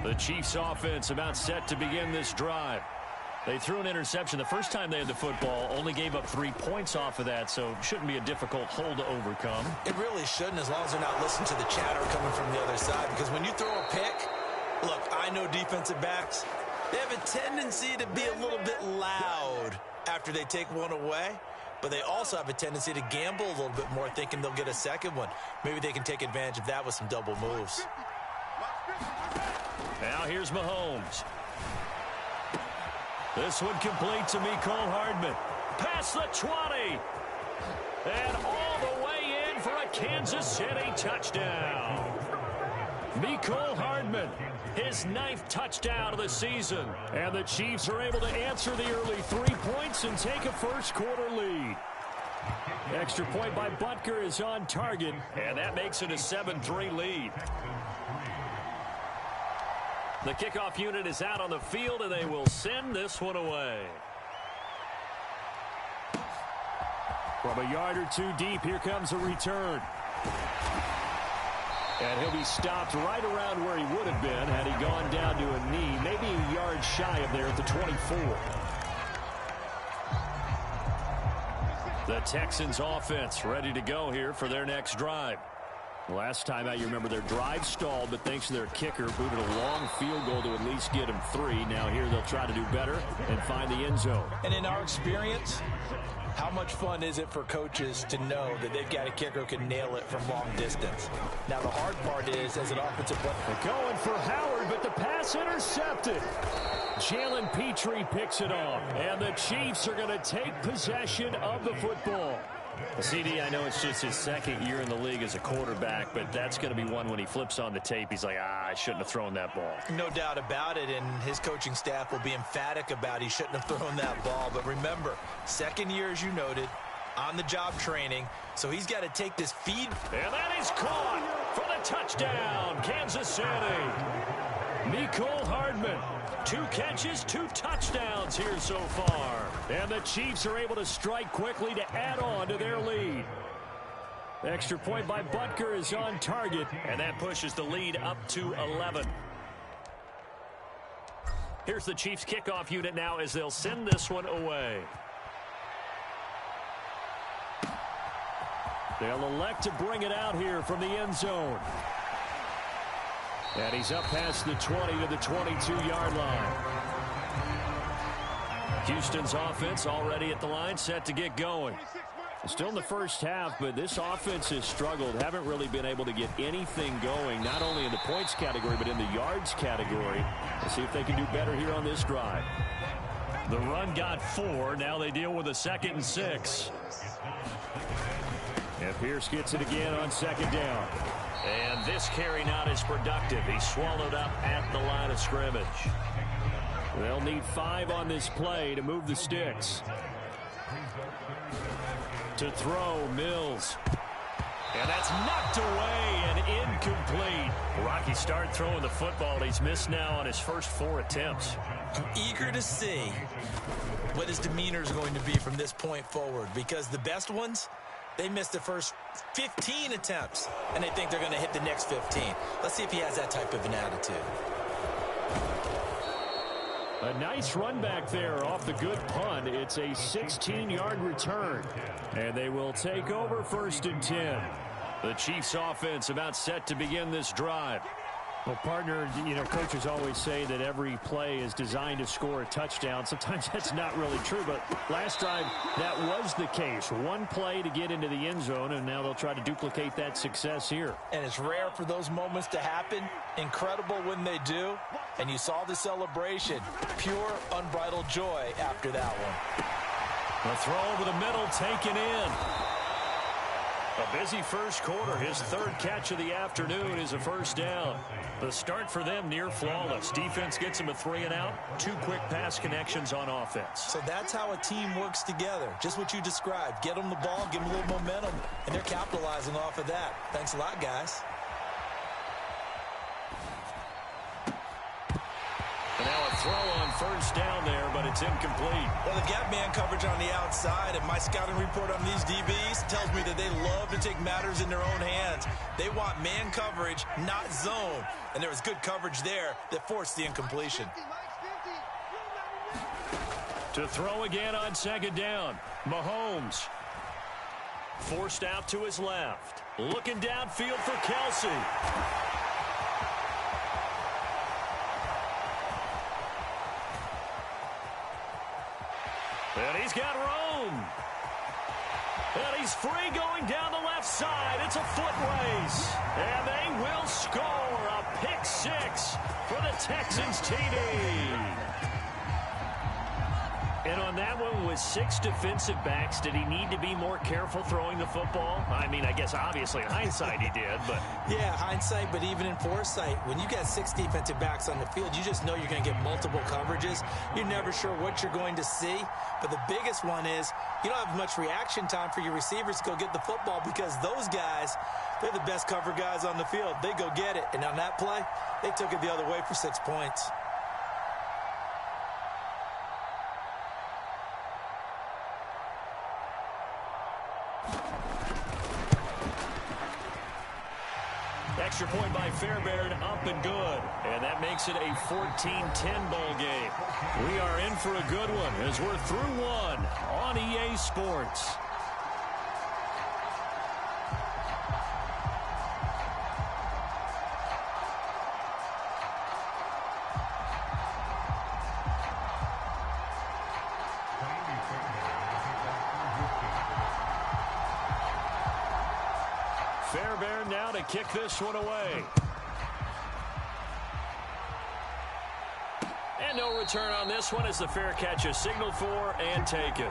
The Chiefs offense about set to begin this drive. They threw an interception the first time they had the football, only gave up 3 points off of that, so shouldn't be a difficult hole to overcome. It really shouldn't, as long as they're not listening to the chatter coming from the other side, because when you throw a pick, look, I know defensive backs, they have a tendency to be a little bit loud after they take one away, but they also have a tendency to gamble a little bit more, thinking they'll get a second one. Maybe they can take advantage of that with some double moves. Now here's Mahomes. This one complete to Mecole Hardman. Past the 20. And all the way in for a Kansas City touchdown. Mecole Hardman, his 9th touchdown of the season. And the Chiefs are able to answer the early 3 points and take a first-quarter lead. Extra point by Butker is on target, and that makes it a 7-3 lead. The kickoff unit is out on the field, and they will send this one away. From a yard or 2 deep, here comes a return. And he'll be stopped right around where he would have been had he gone down to a knee, maybe a yard shy of there at the 24. The Texans offense ready to go here for their next drive. Last time out, you remember their drive stalled, but thanks to their kicker, booted a long field goal to at least get them 3. Now here they'll try to do better and find the end zone. And in our experience, how much fun is it for coaches to know that they've got a kicker who can nail it from long distance? Now the hard part is, as an offensive player, they're going for Howard, but the pass intercepted. Jalen Petrie picks it off, and the Chiefs are going to take possession of the football. CD, I know it's just his 2nd year in the league as a quarterback, but that's going to be one when he flips on the tape. He's like, I shouldn't have thrown that ball. No doubt about it, and his coaching staff will be emphatic about he shouldn't have thrown that ball. But remember, 2nd year, as you noted, on-the-job training, so he's got to take this feed. And that is caught for the touchdown, Kansas City. Mecole Hardman, 2 catches, 2 touchdowns here so far. And the Chiefs are able to strike quickly to add on to their lead. Extra point by Butker is on target. And that pushes the lead up to 11. Here's the Chiefs kickoff unit now as they'll send this one away. They'll elect to bring it out here from the end zone. And he's up past the 20 to the 22-yard line. Houston's offense already at the line, set to get going. Still in the first half, but this offense has struggled. Haven't really been able to get anything going, not only in the points category, but in the yards category. Let's see if they can do better here on this drive. The run got 4. Now they deal with a 2nd and 6. And Pierce gets it again on 2nd down. And this carry not as productive. He's swallowed up at the line of scrimmage. They'll need 5 on this play to move the sticks. To throw, Mills. And that's knocked away and incomplete. Rocky start throwing the football. He's missed now on his first 4 attempts. I'm eager to see what his demeanor is going to be from this point forward, because the best ones, they missed the first 15 attempts, and they think they're going to hit the next 15. Let's see if he has that type of an attitude. A nice run back there off the good punt. It's a 16-yard return. And they will take over 1st and 10. The Chiefs offense about set to begin this drive. Well, partner, you know, coaches always say that every play is designed to score a touchdown. Sometimes that's not really true, but last drive, that was the case. 1 play to get into the end zone, and now they'll try to duplicate that success here. And it's rare for those moments to happen. Incredible when they do. And you saw the celebration. Pure, unbridled joy after that one. The throw over the middle taken in. A busy first quarter. His third catch of the afternoon is a first down. The start for them near flawless. Defense gets him a 3-and-out. 2 quick pass connections on offense. So that's how a team works together. Just what you described. Get them the ball, give them a little momentum, and they're capitalizing off of that. Thanks a lot, guys. And now a throw on first down there, but it's incomplete. Well, they've got man coverage on the outside, and my scouting report on these DBs tells me that they love to take matters in their own hands. They want man coverage, not zone. And there was good coverage there that forced the incompletion. To throw again on second down. Mahomes. Forced out to his left. Looking downfield for Kelsey. And he's got room. And he's free going down the left side. It's a foot race. And they will score a pick 6 for the Texans TD. And on that one, with 6 defensive backs, did he need to be more careful throwing the football? I mean, I guess obviously in hindsight he did, but... Yeah, hindsight, but even in foresight, when you got 6 defensive backs on the field, you just know you're going to get multiple coverages. You're never sure what you're going to see. But the biggest one is you don't have much reaction time for your receivers to go get the football because those guys, they're the best cover guys on the field. They go get it. And on that play, they took it the other way for 6 points. Extra point by Fairbairn, up and good. And that makes it a 14-10 ball game. We are in for a good one as we're through one on EA Sports. Fairbairn now to kick this one away. And no return on this one as the fair catch is signaled for and taken.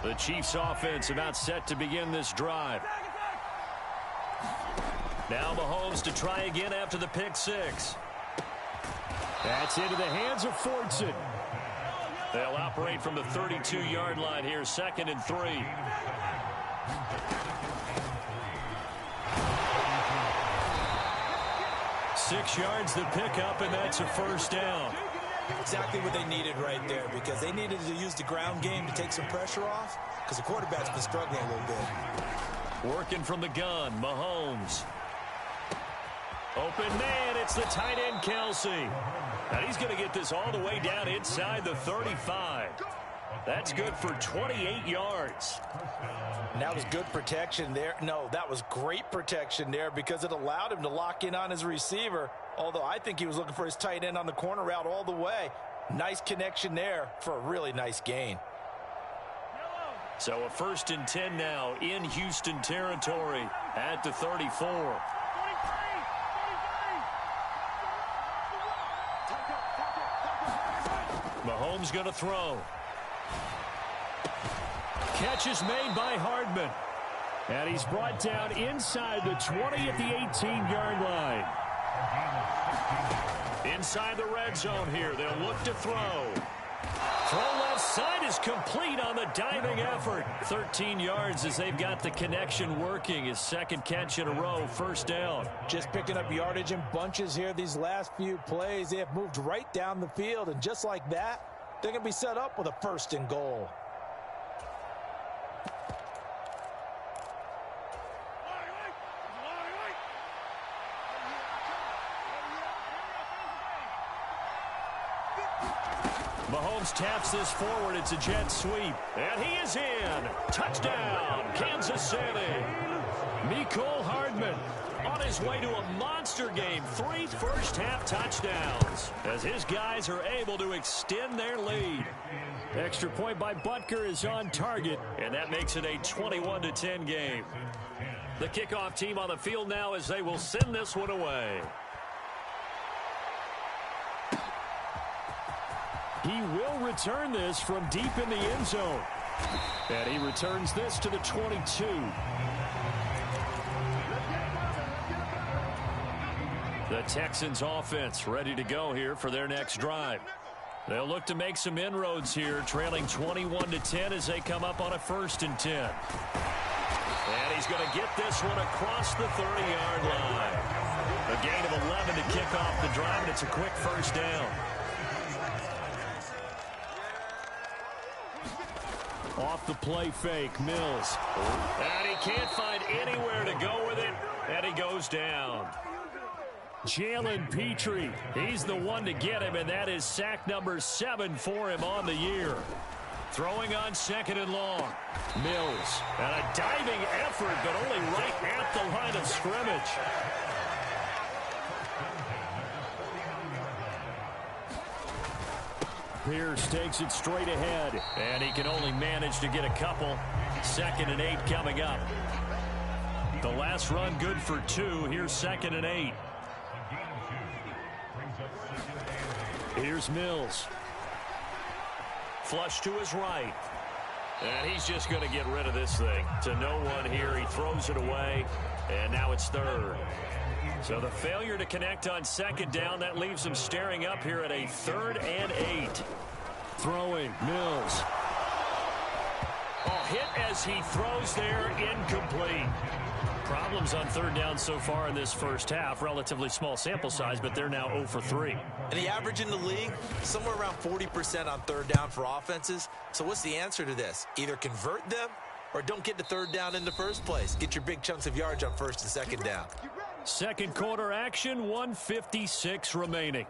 The Chiefs offense about set to begin this drive. Now Mahomes to try again after the pick 6. That's into the hands of Fordson. They'll operate from the 32-yard line here, 2nd and 3. Six yards the pickup, and that's a first down. Exactly what they needed right there because they needed to use the ground game to take some pressure off because the quarterback's been struggling a little bit. Working from the gun, Mahomes. Open man, it's the tight end, Kelsey. And he's going to get this all the way down inside the 35. That's good for 28 yards. And that was good protection there. No, that was great protection there because it allowed him to lock in on his receiver, although I think he was looking for his tight end on the corner route all the way. Nice connection there for a really nice gain. So a 1st and 10 now in Houston territory at the 34. Mahomes going to throw. Catch is made by Hardman. And he's brought down inside the 20 at the 18-yard line. Inside the red zone here. They'll look to throw. Throw left side is complete on the diving effort. 13 yards as they've got the connection working. His 2nd catch in a row, first down. Just picking up yardage in bunches here these last few plays. They have moved right down the field, and just like that, they're going to be set up with a 1st and goal. Mahomes taps this forward. It's a jet sweep. And he is in. Touchdown, Kansas City. Mecole Hardman on his way to a monster game. 3 first-half touchdowns as his guys are able to extend their lead. Extra point by Butker is on target, and that makes it a 21-10 game. The kickoff team on the field now as they will send this one away. He will return this from deep in the end zone. And he returns this to the 22. The Texans offense ready to go here for their next drive. They'll look to make some inroads here, trailing 21-10 as they come up on a 1st and 10. And he's going to get this one across the 30-yard line. A gain of 11 to kick off the drive, and it's a quick 1st down. Off the play fake, Mills. And he can't find anywhere to go with it, and he goes down. Jalen Petrie, he's the one to get him, and that is sack number 7 for him on the year. Throwing on 2nd and long. Mills, and a diving effort, but only right at the line of scrimmage. Pierce takes it straight ahead, and he can only manage to get a couple. 2nd and 8 coming up. The last run good for 2. Here's 2nd and 8. Here's Mills. Flush to his right. And he's just going to get rid of this thing. To no one here. He throws it away. And now it's 3rd. So the failure to connect on 2nd down, that leaves him staring up here at a 3rd and 8. Throwing, Mills. Oh, hit as he throws there, incomplete. Problems on 3rd down so far in this first half. Relatively small sample size, but they're now 0 for 3. And the average in the league, somewhere around 40% on 3rd down for offenses. So what's the answer to this? Either convert them or don't get to 3rd down in the first place. Get your big chunks of yards on 1st and 2nd down. Second quarter action, 1:56 remaining.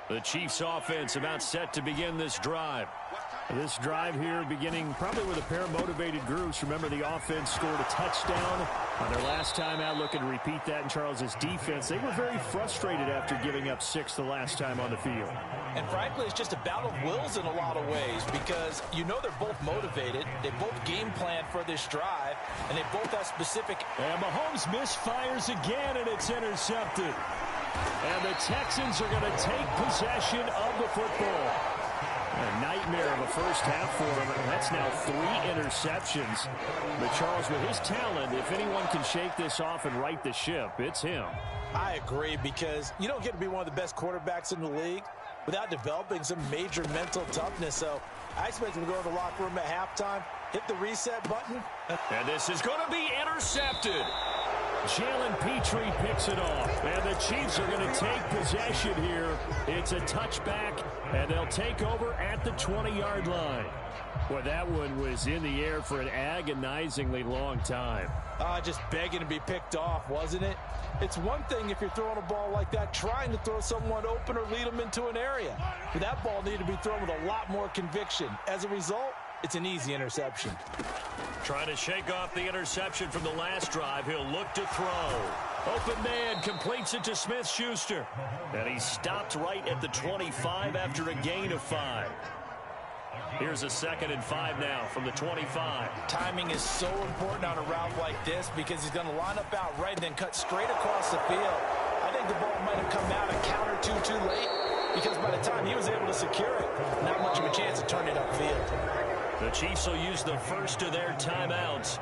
The Chiefs offense about set to begin this drive. This drive here beginning probably with a pair of motivated groups. Remember, the offense scored a touchdown on their last time out. Looking to repeat that in Charles's defense. They were very frustrated after giving up 6 the last time on the field. And frankly, it's just a battle of wills in a lot of ways because you know they're both motivated. They both game plan for this drive, and they both have specific. And Mahomes misfires again, and it's intercepted. And the Texans are going to take possession of the football. A nightmare of a first half for him. That's now 3 interceptions. But Charles, with his talent, if anyone can shake this off and right the ship, it's him. I agree, because you don't get to be one of the best quarterbacks in the league without developing some major mental toughness. So I expect him to go in the locker room at halftime, hit the reset button. And this is going to be intercepted. Jalen Petrie picks it off. And the Chiefs are going to take possession here. It's a touchback, and they'll take over at the 20-yard line. Well, that one was in the air for an agonizingly long time. Just begging to be picked off, wasn't it? It's one thing if you're throwing a ball like that, trying to throw someone open or lead them into an area. But that ball needed to be thrown with a lot more conviction. As a result, it's an easy interception. Trying to shake off the interception from the last drive. He'll look to throw. Open man completes it to Smith-Schuster. And he stopped right at the 25 after a gain of 5. Here's a 2nd and 5 now from the 25. Timing is so important on a route like this because he's going to line up out right and then cut straight across the field. I think the ball might have come out a count or two too late because by the time he was able to secure it, not much of a chance to turn it upfield. The Chiefs will use the first of their timeouts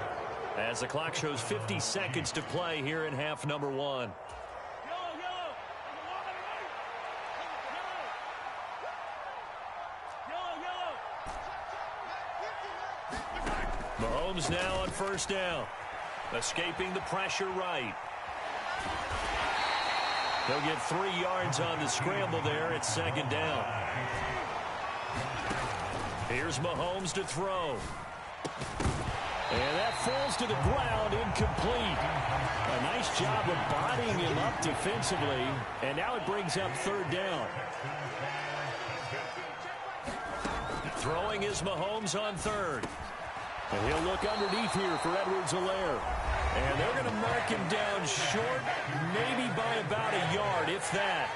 as the clock shows 50 seconds to play here in half number 1. Mahomes now on 1st down. Escaping the pressure right. He'll get 3 yards on the scramble there at 2nd down. Here's Mahomes to throw. And that falls to the ground, incomplete. A nice job of bodying him up defensively. And now it brings up 3rd down. Throwing is Mahomes on 3rd. And he'll look underneath here for Edwards-Helaire. And they're going to mark him down short, maybe by about a yard, if that.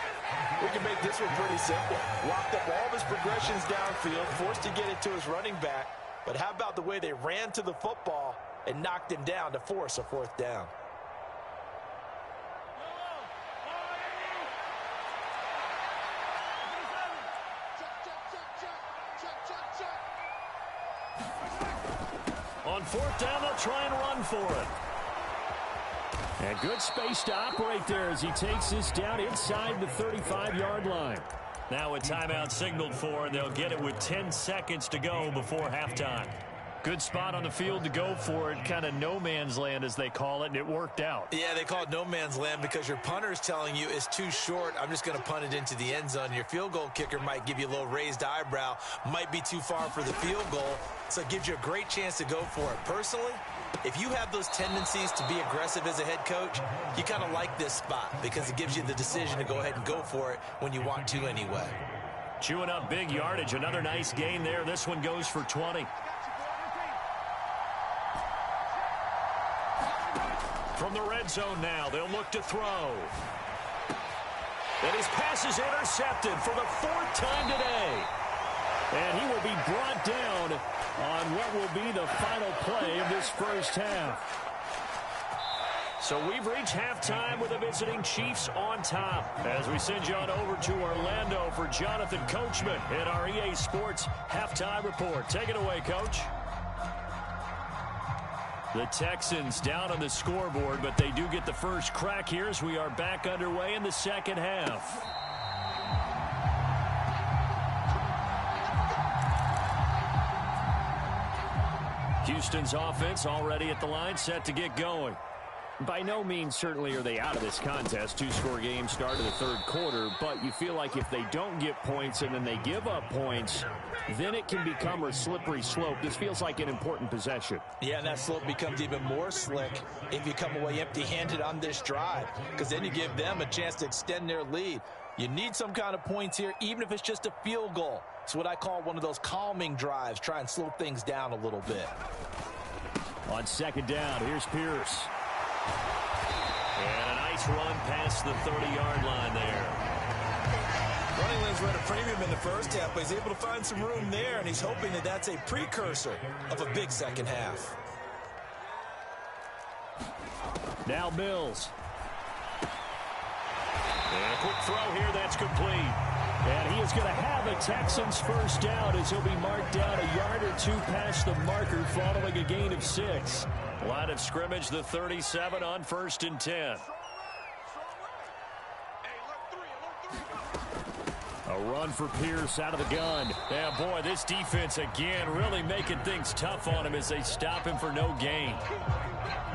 We can make this one pretty simple. Locked up all of his progressions downfield, forced to get it to his running back. But how about the way they ran to the football and knocked him down to force a 4th down? On fourth down, they'll try and run for it. And good space to operate there as he takes this down inside the 35-yard line. Now a timeout signaled for, and they'll get it with 10 seconds to go before halftime. Good spot on the field to go for it, kind of no man's land as they call it, and it worked out. Yeah, they call it no man's land because your punter is telling you it's too short. I'm just going to punt it into the end zone. Your field goal kicker might give you a little raised eyebrow, might be too far for the field goal, so it gives you a great chance to go for it. Personally, if you have those tendencies to be aggressive as a head coach, you kind of like this spot because it gives you the decision to go ahead and go for it when you want to anyway. Chewing up big yardage. Another nice gain there. This one goes for 20. From the red zone now, they'll look to throw. And his pass is intercepted for the 4th time today. And he will be brought down on what will be the final play of this first half. So we've reached halftime with the visiting Chiefs on top. As we send you on over to Orlando for Jonathan Coachman in our EA Sports Halftime Report. Take it away, Coach. The Texans down on the scoreboard, but they do get the first crack here as we are back underway in the second half. Houston's offense already at the line, set to get going. By no means certainly are they out of this contest. 2-score game start of the third quarter, but you feel like if they don't get points and then they give up points, then it can become a slippery slope. This feels like an important possession. Yeah, and that slope becomes even more slick if you come away empty-handed on this drive, because then you give them a chance to extend their lead. You need some kind of points here, even if it's just a field goal. It's what I call one of those calming drives. Try and slow things down a little bit. On second down, here's Pierce. And a nice run past the 30-yard line there. Running lanes were at a premium in the first half, but he's able to find some room there, and he's hoping that that's a precursor of a big second half. Now Mills. And a quick throw here, that's complete. And he is going to have a Texans first down as he'll be marked down a yard or two past the marker following a gain of 6. Line of scrimmage, the 37 on 1st and 10. A run for Pierce out of the gun. Yeah, boy, this defense again really making things tough on him as they stop him for no gain.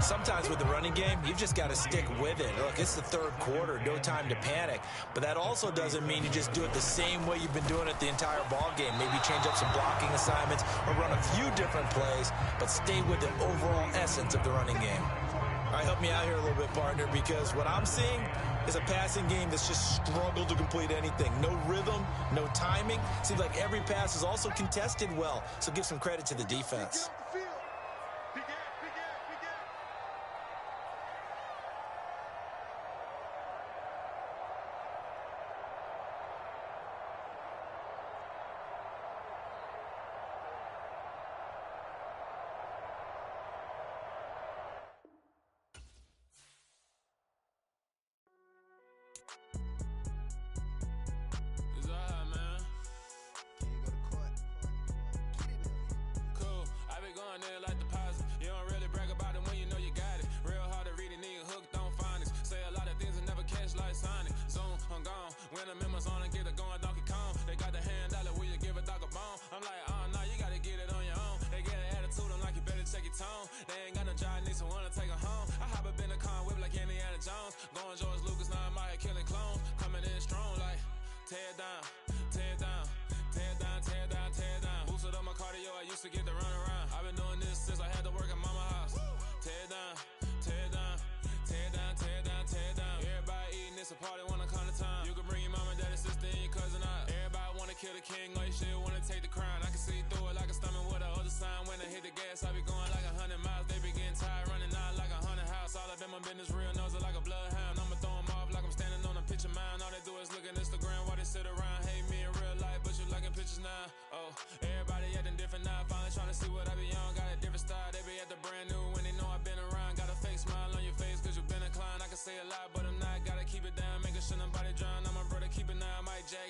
Sometimes with the running game, you've just got to stick with it. Look, it's the third quarter, no time to panic. But that also doesn't mean you just do it the same way you've been doing it the entire ball game. Maybe change up some blocking assignments or run a few different plays, but stay with the overall essence of the running game. All right, help me out here a little bit, partner, because what I'm seeing is a passing game that's just struggled to complete anything. No rhythm, no timing. Seems like every pass is also contested well, so give some credit to the defense.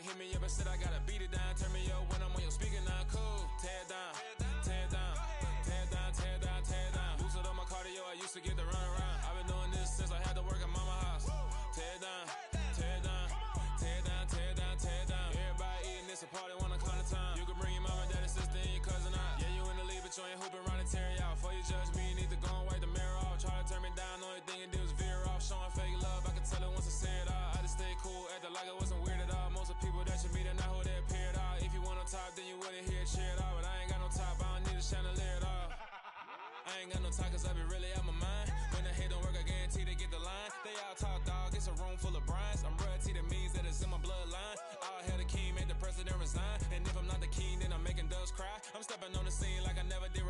Hit me up and said I gotta beat it down. Turn me up when I'm on your speaker now. Cool. Tear it down. ain't got no time, cause I be really out my mind. When the hate don't work, I guarantee they get the line. They all talk dog, it's a room full of Bryans. I'm royalty, that means that it's in my bloodline. All hell the king, made the president resign. And if I'm not the king, then I'm making doves cry. I'm stepping on the scene like I never did